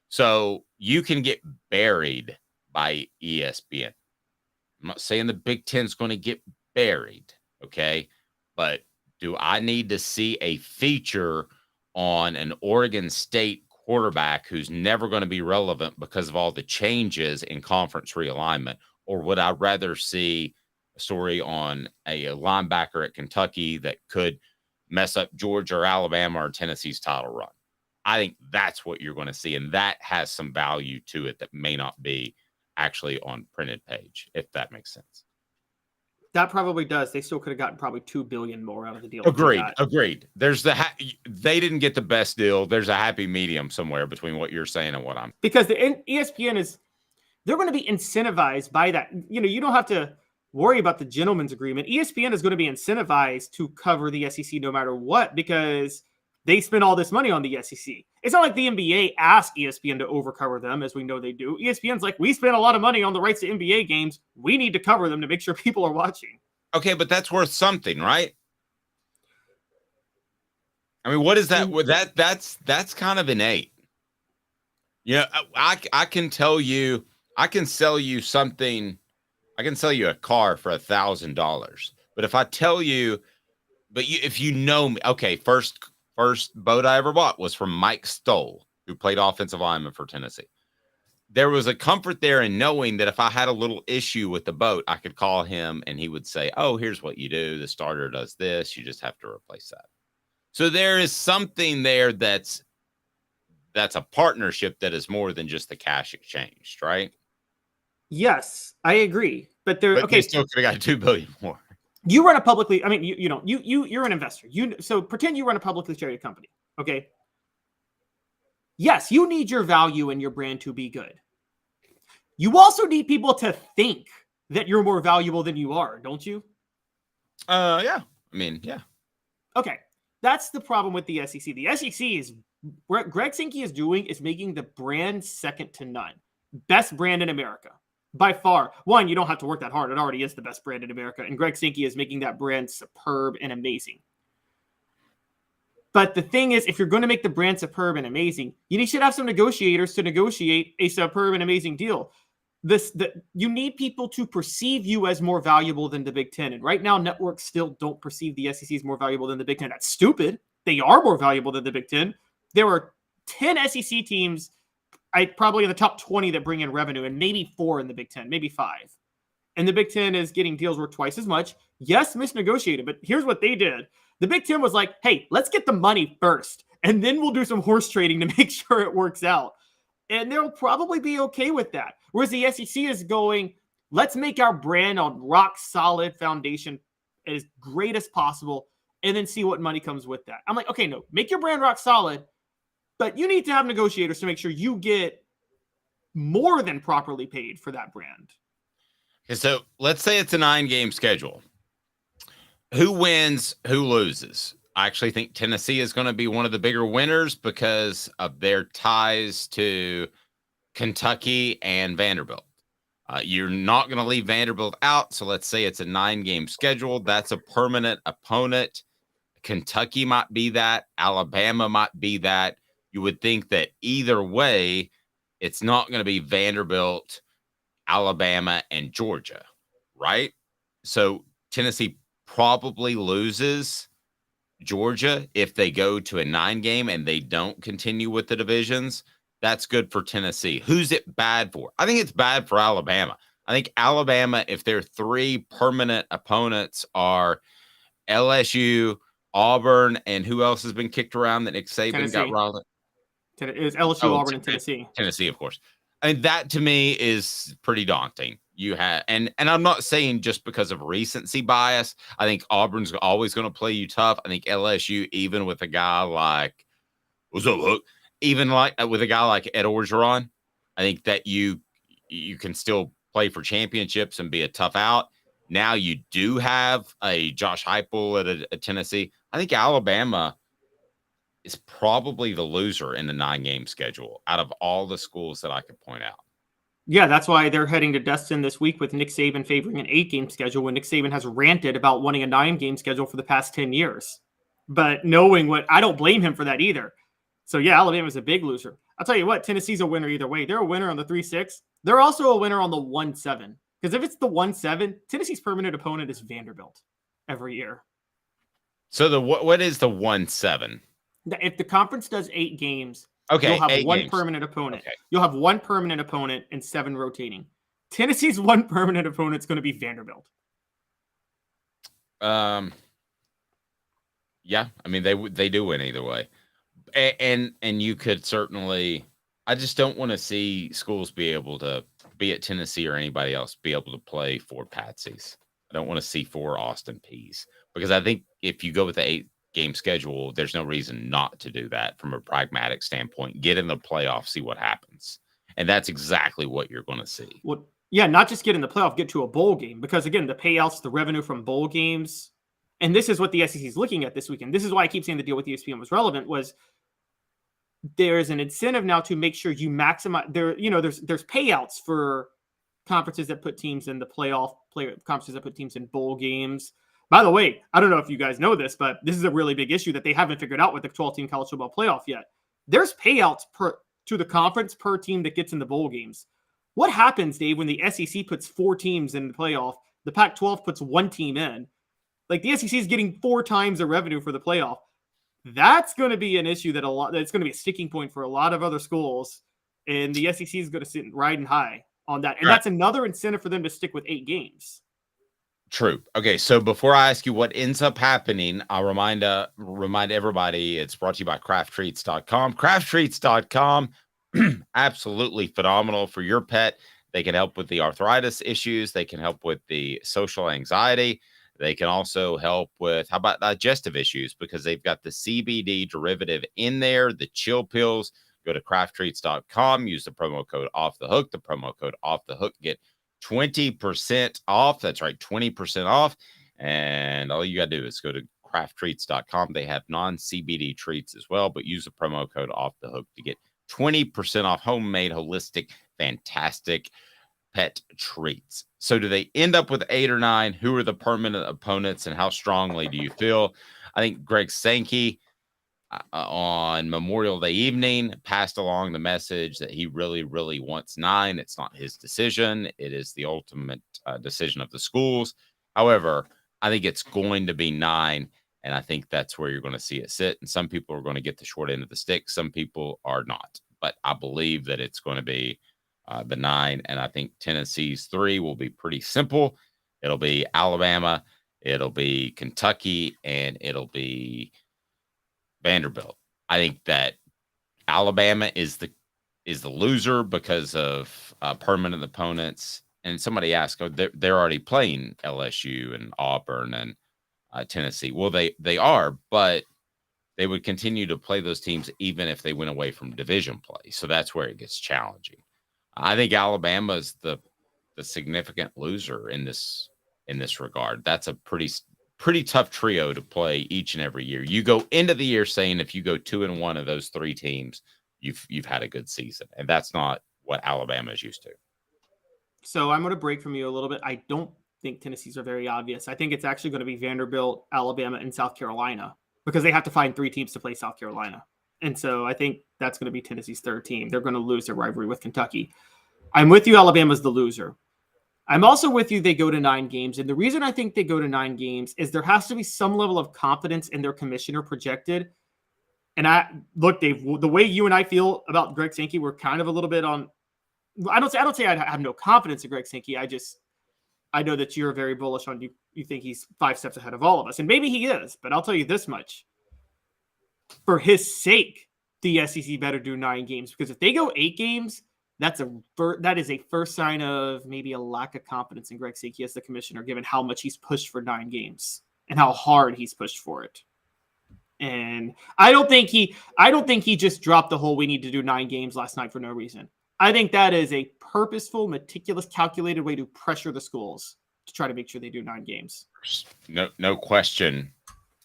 So you can get buried by ESPN. I'm not saying the Big Ten's going to get buried, okay? But Do I need to see a feature on an Oregon State quarterback who's never going to be relevant because of all the changes in conference realignment? Or would I rather see a story on a linebacker at Kentucky that could mess up Georgia or Alabama or Tennessee's title run? I think that's what you're going to see. And that has some value to it that may not be actually on printed page, if that makes sense. That probably does. They still could have gotten probably $2 billion more out of the deal. Agreed. There's they didn't get the best deal. There's a happy medium somewhere between what you're saying and what I'm. Because the ESPN they're going to be incentivized by that. You don't have to worry about the gentleman's agreement. ESPN is going to be incentivized to cover the SEC no matter what, because they spend all this money on the SEC. It's not like the NBA asked ESPN to overcover them, as we know they do. ESPN's like, we spent a lot of money on the rights to NBA games. We need to cover them to make sure people are watching. Okay, but that's worth something, right? I mean, what is that? That's kind of innate. I can tell you, I can sell you something. I can sell you a car for $1,000. But if I tell you, if you know me, okay, first boat I ever bought was from Mike Stoll, who played offensive lineman for Tennessee. There was a comfort there in knowing that if I had a little issue with the boat, I could call him and he would say, oh, here's what you do. The starter does this. You just have to replace that. So there is something there that's a partnership that is more than just the cash exchanged, right? Yes, I agree. But they still could have got $2 billion more. You run a publicly, I mean, you're an investor. So pretend you run a publicly traded company. Okay. Yes, you need your value and your brand to be good. You also need people to think that you're more valuable than you are, don't you? Yeah. I mean, yeah. Okay. That's the problem with the SEC. The SEC is what Greg Sankey is doing is making the brand second to none. Best brand in America. By far. One, you don't have to work that hard. It already is the best brand in America. And Greg Sankey is making that brand superb and amazing. But the thing is, if you're going to make the brand superb and amazing, you should have some negotiators to negotiate a superb and amazing deal. You need people to perceive you as more valuable than the Big Ten. And right now, networks still don't perceive the SEC as more valuable than the Big Ten. That's stupid. They are more valuable than the Big Ten. There are 10 SEC teams probably in the top 20 that bring in revenue, and maybe 4 in the Big Ten, maybe 5. And the Big Ten is getting deals worth twice as much. Yes, misnegotiated, but here's what they did. The Big Ten was like, hey, let's get the money first, and then we'll do some horse trading to make sure it works out. And they'll probably be okay with that. Whereas the SEC is going, let's make our brand on rock solid foundation as great as possible, and then see what money comes with that. I'm like, okay, no, make your brand rock solid, but you need to have negotiators to make sure you get more than properly paid for that brand. Okay, so let's say it's a 9-game schedule. Who wins, who loses? I actually think Tennessee is going to be one of the bigger winners because of their ties to Kentucky and Vanderbilt. You're not going to leave Vanderbilt out. So let's say it's a 9-game schedule. That's a permanent opponent. Kentucky might be that. Alabama might be that. You would think that either way, it's not going to be Vanderbilt, Alabama, and Georgia, right? So Tennessee probably loses Georgia if they go to a 9-game and they don't continue with the divisions. That's good for Tennessee. Who's it bad for? I think it's bad for Alabama. I think Alabama, if their 3 permanent opponents are LSU, Auburn, and who else has been kicked around that Nick Saban Tennessee. got riled up? It was LSU, Auburn, and Tennessee. Tennessee, of course. I mean, that to me is pretty daunting. You have, and I'm not saying just because of recency bias. I think Auburn's always going to play you tough. I think LSU, even with a guy like, what's up, Hook? Even like with a guy like Ed Orgeron, I think that you can still play for championships and be a tough out. Now you do have a Josh Heupel at a Tennessee. I think Alabama is probably the loser in the 9-game schedule out of all the schools that I could point out. Yeah, that's why they're heading to Destin this week with Nick Saban favoring an 8-game schedule when Nick Saban has ranted about wanting a 9-game schedule for the past 10 years. But knowing what, I don't blame him for that either. So yeah, Alabama's a big loser. I'll tell you what, Tennessee's a winner either way. They're a winner on the 3-6. They're also a winner on the 1-7. Because if it's the 1-7, Tennessee's permanent opponent is Vanderbilt every year. So what is the 1-7? If the conference does 8 games, Okay, you'll have 8 one games. permanent opponent. Okay. You'll have one permanent opponent and 7 rotating. Tennessee's one permanent opponent is going to be Vanderbilt. Yeah, I mean they do win either way, and you could certainly. I just don't want to see schools be able to, be it Tennessee or anybody else, be able to play 4 Patsies. I don't want to see 4 Austin Peays, because I think if you go with the 8-game schedule, there's no reason not to do that from a pragmatic standpoint. Get in the playoffs, see what happens, and that's exactly what you're going to see. Well, yeah, not just get in the playoff, get to a bowl game, because again, the payouts, the revenue from bowl games, and this is what the SEC is looking at this weekend. This is why I keep saying the deal with ESPN was relevant. Was there is an incentive now to make sure you maximize there. There's payouts for conferences that put teams in the playoff, conferences that put teams in bowl games. By the way, I don't know if you guys know this, but this is a really big issue that they haven't figured out with the 12-team college football playoff yet. There's payouts to the conference per team that gets in the bowl games. What happens, Dave, when the SEC puts 4 teams in the playoff, the Pac-12 puts 1 team in? Like, the SEC is getting 4 times the revenue for the playoff. That's going to be an issue that's going to be a sticking point for a lot of other schools, and the SEC is going to sit riding high on that. And that's another incentive for them to stick with 8 games. True. Okay, so before I ask you what ends up happening, I'll remind everybody it's brought to you by crafttreats.com. Crafttreats.com, absolutely phenomenal for your pet. They can help with the arthritis issues. They can help with the social anxiety. They can also help with, how about digestive issues? Because they've got the CBD derivative in there, the chill pills. Go to crafttreats.com, use the promo code Off the Hook. The promo code Off the Hook, get 20% off. That's right, 20% off. And all you got to do is go to crafttreats.com. They have non-CBD treats as well, but use the promo code Off the Hook to get 20% off homemade, holistic, fantastic pet treats. So do they end up with 8 or 9? Who are the permanent opponents, and how strongly do you feel? I think Greg Sankey on Memorial Day evening passed along the message that he really, really wants 9. It's not his decision. It is the ultimate decision of the schools. However, I think it's going to be 9, and I think that's where you're going to see it sit. And some people are going to get the short end of the stick. Some people are not. But I believe that it's going to be the 9, and I think Tennessee's 3 will be pretty simple. It'll be Alabama, it'll be Kentucky, and it'll be Vanderbilt. I think that Alabama is the loser because of permanent opponents. And somebody asked, they're already playing LSU and Auburn and Tennessee. Well, they are, but they would continue to play those teams even if they went away from division play. So that's where it gets challenging. I think Alabama is the significant loser in this regard. That's a pretty tough trio to play each and every year. You go into the year saying if you go 2-1 of those 3 teams, you've had a good season, and that's not what Alabama is used to. So I'm going to break from you a little bit. I don't think Tennessee's are very obvious. I think it's actually going to be Vanderbilt, Alabama, and South Carolina, because they have to find 3 teams to play South Carolina. And so I think that's going to be Tennessee's 3rd team. They're going to lose their rivalry with Kentucky. I'm with you. Alabama's the loser. I'm also with you. They go to 9 games. And the reason I think they go to 9 games is there has to be some level of confidence in their commissioner projected. And look, Dave, the way you and I feel about Greg Sankey, we're kind of a little bit on. I don't say I have no confidence in Greg Sankey. I know that you're very bullish on you think he's 5 steps ahead of all of us. And maybe he is, but I'll tell you this much. For his sake, the SEC better do 9 games, because if they go 8 games, that is a first sign of maybe a lack of confidence in Greg Sankey as the commissioner, given how much he's pushed for 9 games and how hard he's pushed for it. And I don't think he just dropped the whole we need to do 9 games last night for no reason. I think that is a purposeful, meticulous, calculated way to pressure the schools to try to make sure they do 9 games. No question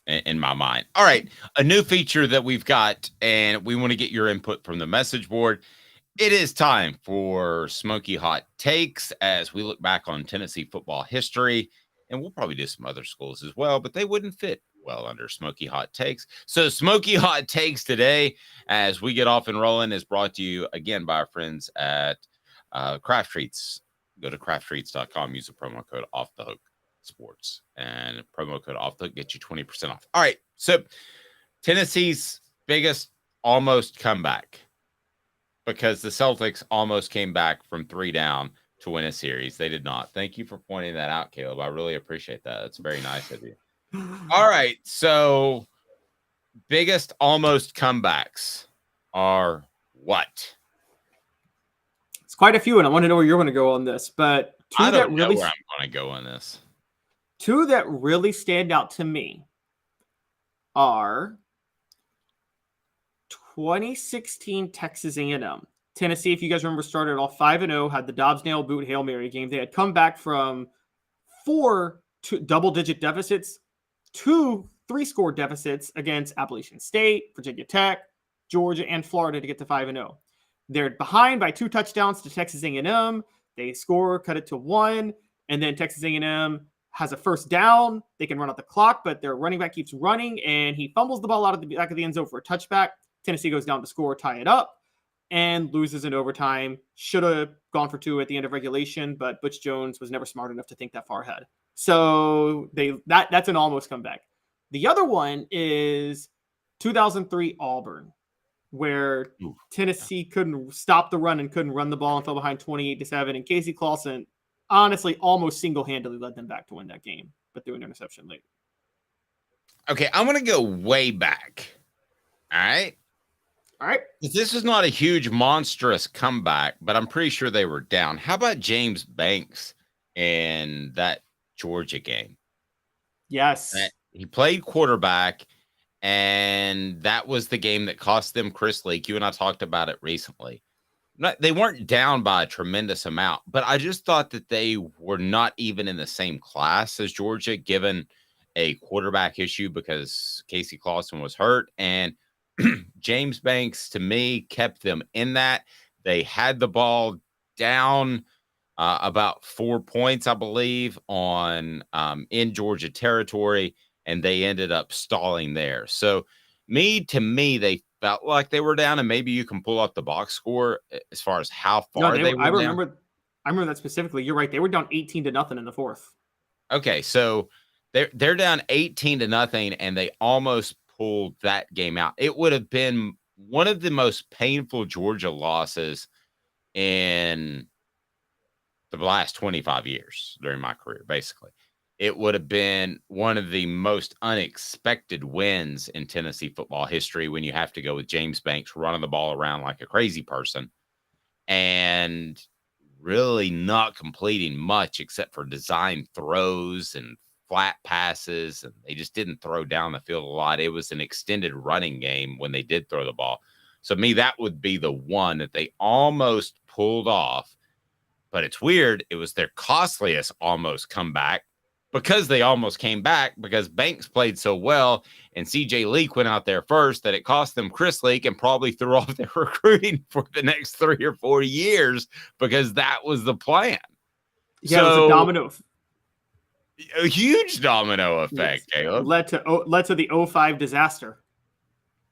in my mind. All right, a new feature that we've got, and we want to get your input from the message board. It is time for Smoky Hot Takes as we look back on Tennessee football history, and we'll probably do some other schools as well, but they wouldn't fit well under Smoky Hot Takes. So Smoky Hot Takes today, as we get off and rolling, is brought to you again by our friends at Craft Treats. Go to crafttreats.com, use the promo code Off the Hook. Sports, and promo code off the hook get you 20% off. All right, so Tennessee's biggest almost comeback, because the Celtics almost came back from 3 down to win a series. They did not. Thank you for pointing that out, Caleb. I really appreciate that. It's very nice of you. All right, so biggest almost comebacks are what? It's quite a few, and I want to know where you're going to go on this. But I don't know where I'm going to go on this. 2 that really stand out to me are 2016 Texas A&M. Tennessee, if you guys remember, started off 5-0, had the Dobbs nail boot Hail Mary game. They had come back from 4 double-digit deficits, 2 3-score deficits against Appalachian State, Virginia Tech, Georgia, and Florida to get to 5-0. They're behind by 2 touchdowns to Texas A&M. They score, cut it to 1, and then Texas A&M has a first down. They can run out the clock, but their running back keeps running, and he fumbles the ball out of the back of the end zone for a touchback. Tennessee goes down to score, tie it up, and loses in overtime. Should have gone for 2 at the end of regulation, but Butch Jones was never smart enough to think that far ahead. So that's an almost comeback. The other one is 2003 Auburn, where Tennessee couldn't stop the run and couldn't run the ball and fell behind 28-7, and Casey Clausen honestly almost single-handedly led them back to win that game, but threw an interception late. Okay, I'm going to go way back. All right? All right. This is not a huge, monstrous comeback, but I'm pretty sure they were down. How about James Banks in that Georgia game? Yes. He played quarterback, and that was the game that cost them Chris Leak. You and I talked about it recently. They weren't down by a tremendous amount, but I just thought that they were not even in the same class as Georgia, given a quarterback issue because Casey Clausen was hurt. And James Banks, to me, kept them in that. They had the ball down about 4 points, I believe, on in Georgia territory, and they ended up stalling there. So to me, they felt like they were down, and maybe you can pull up the box score as far as how far they were. I remember that specifically. You're right. They were down 18-0 in the 4th. Okay, so they're down 18-0, and they almost pulled that game out. It would have been one of the most painful Georgia losses in the last 25 years during my career, basically. It would have been one of the most unexpected wins in Tennessee football history when you have to go with James Banks running the ball around like a crazy person and really not completing much except for design throws and flat passes. And they just didn't throw down the field a lot. It was an extended running game when they did throw the ball. So to me, that would be the one that they almost pulled off. But it's weird. It was their costliest almost comeback, because they almost came back because Banks played so well and CJ Leak went out there first that it cost them Chris Leak and probably threw off their recruiting for the next 3 or 4 years because that was the plan. Yeah, it was a domino. A huge domino effect, Caleb. Led to the 05 disaster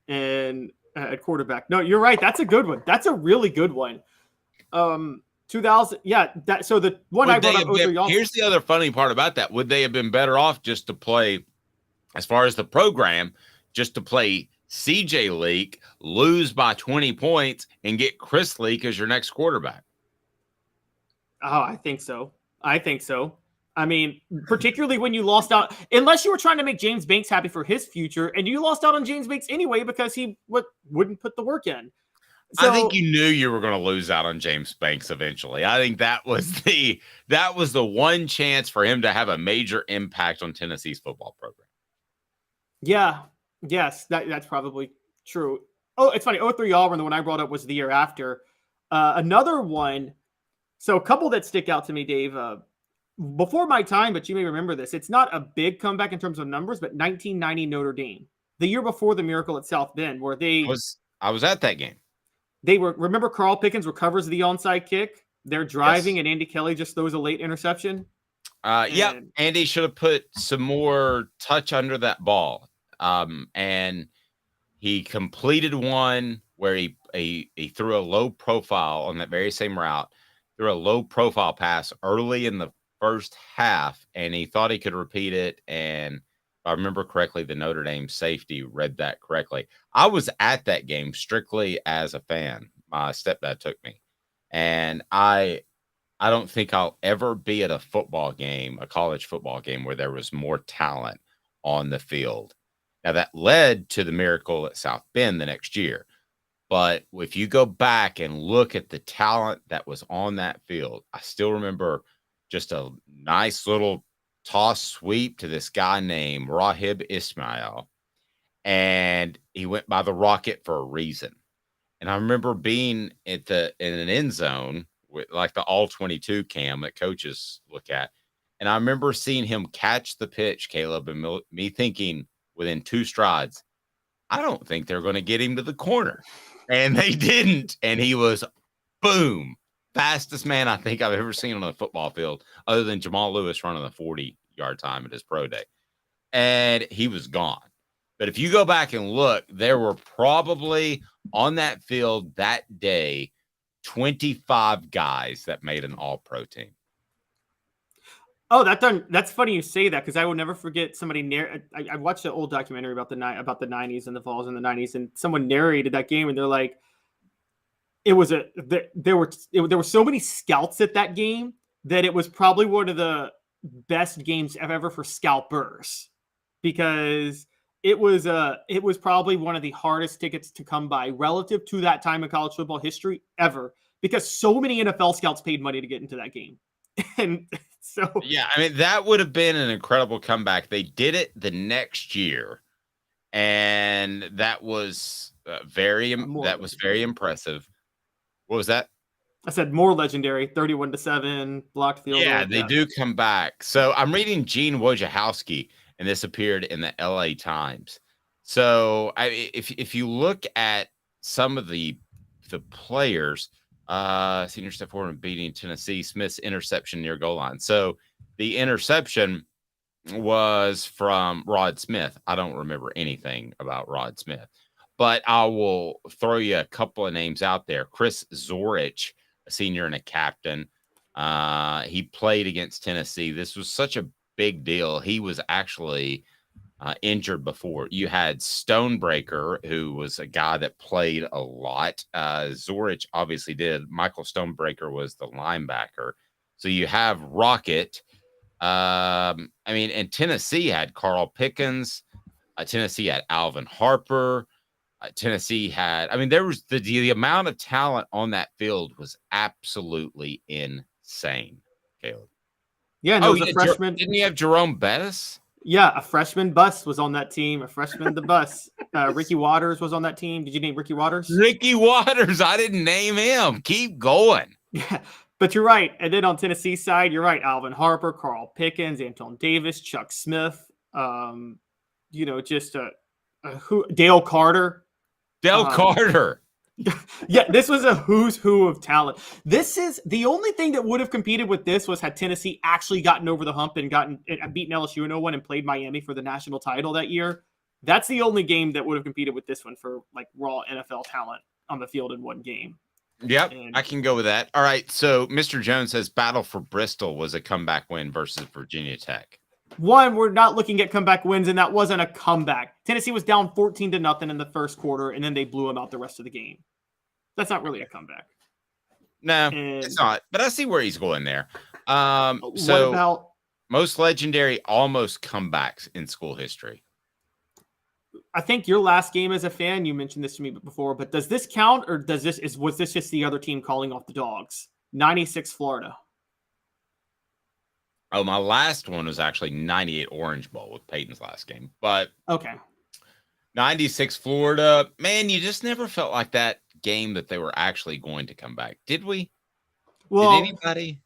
and at quarterback. No, you're right. That's a good one. That's a really good one. 2000, yeah. So the one I brought up. Here's the other funny part about that. Would they have been better off just to play, as far as the program, just to play CJ Leak, lose by 20 points, and get Chris Leak as your next quarterback? Oh, I think so. I mean, particularly when you lost out, unless you were trying to make James Banks happy for his future, and you lost out on James Banks anyway because he wouldn't put the work in. So, I think you knew you were going to lose out on James Banks eventually. I think that was the one chance for him to have a major impact on Tennessee's football program. Yeah. Yes, that's probably true. Oh, it's funny. 03 Auburn, the one I brought up was the year after. Another one. So a couple that stick out to me, Dave, before my time, but you may remember this. It's not a big comeback in terms of numbers, but 1990 Notre Dame, the year before the miracle at South Bend, where I was at that game. Remember Carl Pickens recovers the onside kick. They're driving, and Andy Kelly just throws a late interception. Yeah, Andy should have put some more touch under that ball. And he completed one where he threw a low profile on that very same route, threw a low profile pass early in the first half, and he thought he could repeat it. And if I remember correctly, the Notre Dame safety read that correctly. I was at that game strictly as a fan. My stepdad took me, and I don't think I'll ever be at a football game, a college football game, where there was more talent on the field. Now, that led to the miracle at South Bend the next year. But if you go back and look at the talent that was on that field, I still remember just a nice little toss sweep to this guy named Rahib Ismail. And he went by the Rocket for a reason. And I remember being in an end zone with like the all 22 cam that coaches look at. And I remember seeing him catch the pitch, Caleb, and me thinking within 2 strides, I don't think they're going to get him to the corner. And they didn't. And he was, boom, fastest man I think I've ever seen on a football field, other than Jamal Lewis running a 40-yard time at his pro day. And he was gone. But if you go back and look, there were probably on that field that day 25 guys that made an all-pro team. Oh, that's funny you say that, because I will never forget somebody I watched an old documentary about the 90s and the Vols in the 90s, and someone narrated that game, and they're like, there were so many scouts at that game that it was probably one of the best games ever for scalpers, because it was probably one of the hardest tickets to come by relative to that time in college football history ever, because so many NFL scouts paid money to get into that game. And so, yeah, I mean, that would have been an incredible comeback. They did it the next year, and that was very impressive. What was that? I said more legendary, 31-7, blocked field goal. Yeah, they do come back. So I'm reading Gene Wojciechowski, and this appeared in the LA Times. So if you look at some of the players, senior step forward and beating Tennessee, Smith's interception near goal line. So the interception was from Rod Smith. I don't remember anything about Rod Smith, but I will throw you a couple of names out there. Chris Zorich, a senior and a captain. He played against Tennessee. This was such a big deal. He was actually injured before. You had Stonebreaker, who was a guy that played a lot. Zorich obviously did. Michael Stonebreaker was the linebacker. So you have Rocket. And Tennessee had Carl Pickens. Tennessee had Alvin Harper. Tennessee had, there was the amount of talent on that field was absolutely insane, Caleb. Yeah, no, a freshman. Didn't you have Jerome Bettis? Yeah, a freshman bus was on that team. A freshman the bus. Ricky Waters was on that team. Did you name Ricky Waters? Ricky Waters. I didn't name him. Keep going. Yeah, but you're right. And then on Tennessee side, you're right. Alvin Harper, Carl Pickens, Anton Davis, Chuck Smith. Dale Carter. Carter. Yeah, this was a who's who of talent. This is the only thing that would have competed with this was had Tennessee actually gotten over the hump and beaten LSU in 01 and played Miami for the national title that year. That's the only game that would have competed with this one for like raw NFL talent on the field in one game. Yep, I can go with that. All right, so Mr. Jones says Battle for Bristol was a comeback win versus Virginia Tech. One, we're not looking at comeback wins, and that wasn't a comeback. Tennessee was down 14-0 in the first quarter, and then they blew them out the rest of the game. That's not really a comeback. No, it's not. But I see where he's going there. So about most legendary almost comebacks in school history? I think your last game as a fan, you mentioned this to me before, but does this count, or was this just the other team calling off the dogs? 96 Florida. Oh, my last one was actually 98 Orange Bowl with Peyton's last game. But okay. 96 Florida, man, you just never felt like that game that they were actually going to come back. Did we? Well, did anybody?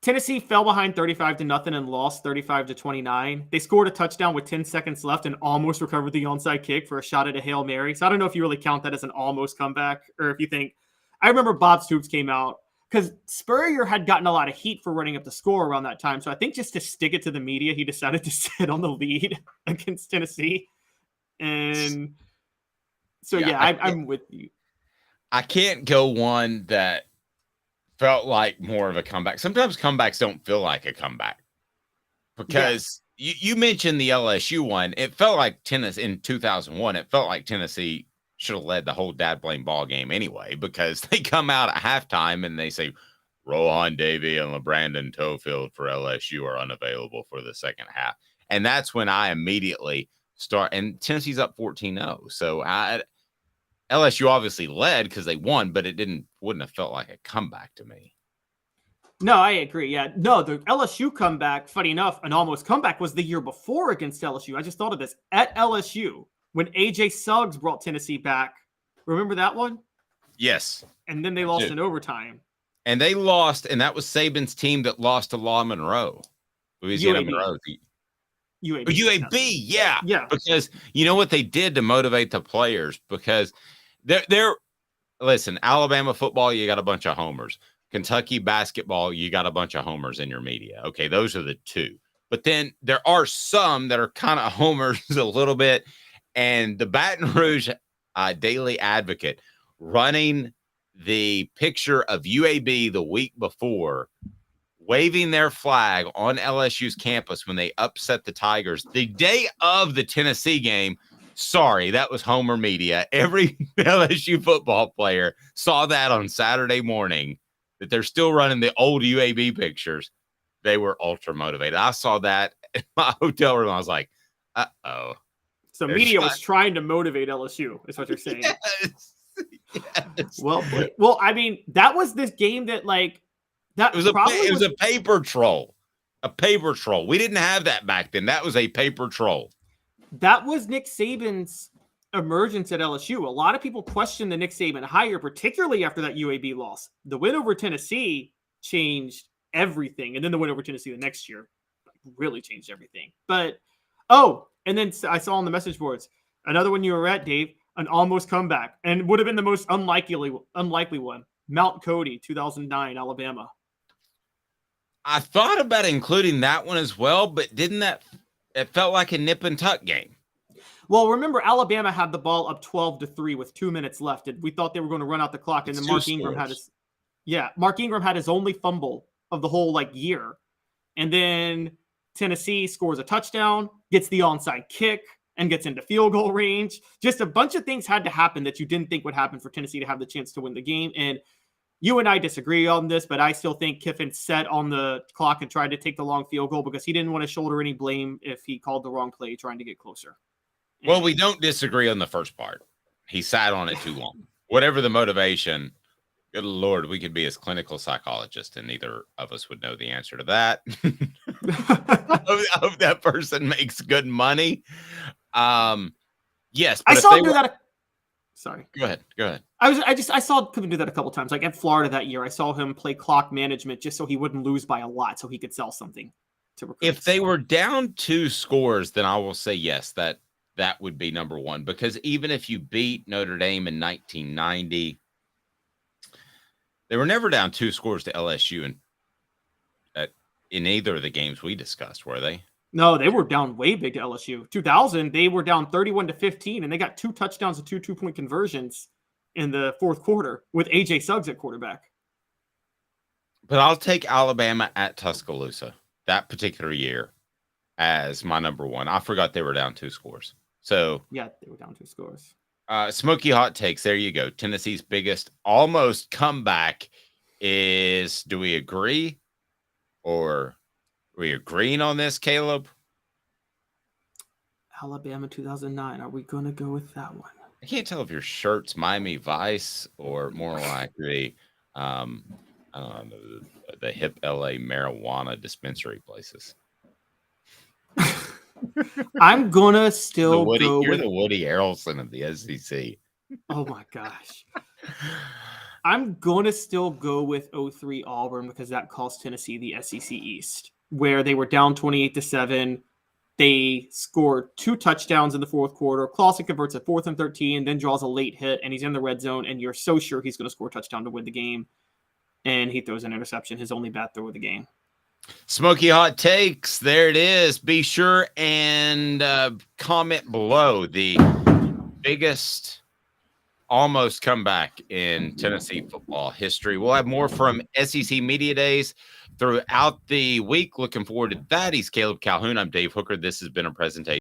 Tennessee fell behind 35-0 and lost 35-29. They scored a touchdown with 10 seconds left and almost recovered the onside kick for a shot at a Hail Mary. So I don't know if you really count that as an almost comeback, or if you think. I remember Bob Stoops came out because Spurrier had gotten a lot of heat for running up the score around that time. So I think just to stick it to the media, he decided to sit on the lead against Tennessee. And so, yeah, I'm with you. I can't go one that felt like more of a comeback. Sometimes comebacks don't feel like a comeback because you mentioned the LSU one. It felt like Tennessee in 2001. It felt like Tennessee should have led the whole dad blame ball game anyway, because they come out at halftime and they say Rohan Davey and LeBrandon Tofield for LSU are unavailable for the second half. And that's when I immediately start, and Tennessee's up 14-0. So LSU obviously led because they won, but wouldn't have felt like a comeback to me. No, I agree. Yeah. No, the LSU comeback, funny enough, an almost comeback was the year before against LSU. I just thought of this. At LSU, when AJ Suggs brought Tennessee back. Remember that one? Yes. And then they lost in overtime. And they lost, and that was Saban's team that lost to Law Monroe. Louisiana Monroe. UAB, yeah. Yeah. Because you know what they did to motivate the players? Because they're listen, Alabama football, you got a bunch of homers. Kentucky basketball, you got a bunch of homers in your media. Okay, those are the two. But then there are some that are kind of homers a little bit. And the Baton Rouge Daily Advocate running the picture of UAB the week before, waving their flag on LSU's campus when they upset the Tigers the day of the Tennessee game. Sorry, that was Homer media. Every LSU football player saw that on Saturday morning, that they're still running the old UAB pictures. They were ultra motivated. I saw that in my hotel room. I was like, uh-oh. So media was trying to motivate LSU, is what you're saying. Yes. Yes. Well, I mean, that was this game that that it was a paper troll. A paper troll. We didn't have that back then. That was a paper troll. That was Nick Saban's emergence at LSU. A lot of people questioned the Nick Saban hire, particularly after that UAB loss. The win over Tennessee changed everything. And then the win over Tennessee the next year really changed everything. But, and then I saw on the message boards, another one you were at, Dave, an almost comeback, and would have been the most unlikely one. Mount Cody, 2009, Alabama. I thought about including that one as well, but it felt like a nip and tuck game. Well, remember, Alabama had the ball up 12-3 with 2 minutes left. And we thought they were going to run out the clock. And then Mark Ingram had his only fumble of the whole year. And then Tennessee scores a touchdown, gets the onside kick, and gets into field goal range. Just a bunch of things had to happen that you didn't think would happen for Tennessee to have the chance to win the game. And you and I disagree on this, but I still think Kiffin sat on the clock and tried to take the long field goal because he didn't want to shoulder any blame if he called the wrong play trying to get closer. Well, we don't disagree on the first part. He sat on it too long. Whatever the motivation, good Lord, we could be as clinical psychologists and neither of us would know the answer to that. I hope that person makes good money. Yes. I saw him do that. Sorry. Go ahead. I saw him do that a couple times. Like at Florida that year, I saw him play clock management just so he wouldn't lose by a lot, so he could sell something to recruits. If they were down 2 scores, then I will say yes, that would be number one. Because even if you beat Notre Dame in 1990, they were never down 2 scores to LSU in either of the games we discussed, were they? No, they were down way big to LSU. 2000, they were down 31-15, and they got 2 touchdowns and 2 2-point conversions in the fourth quarter with AJ Suggs at quarterback. But I'll take Alabama at Tuscaloosa that particular year as my number one. I forgot they were down 2 scores. So yeah, they were down 2 scores. Smoky hot takes. There you go. Tennessee's biggest almost comeback is. Do we agree, or are we agreeing on this, Caleb? Alabama 2009. Are we going to go with that one? I can't tell if your shirt's Miami Vice or more likely, I don't know, the hip LA marijuana dispensary places. I'm gonna still go. You're the Woody Harrelson of the SEC. Oh my gosh. I'm gonna still go with 03 Auburn because that cost Tennessee the SEC East, where they were down 28-7. They scored 2 touchdowns in the fourth quarter. Clausen converts a 4th and 13, then draws a late hit, and he's in the red zone, and you're so sure he's going to score a touchdown to win the game. And he throws an interception, his only bad throw of the game. Smoky hot takes. There it is. Be sure and comment below the biggest almost comeback in Tennessee football history. We'll have more from SEC Media Days throughout the week. Looking forward to that. He's Caleb Calhoun. I'm Dave Hooker. This has been a presentation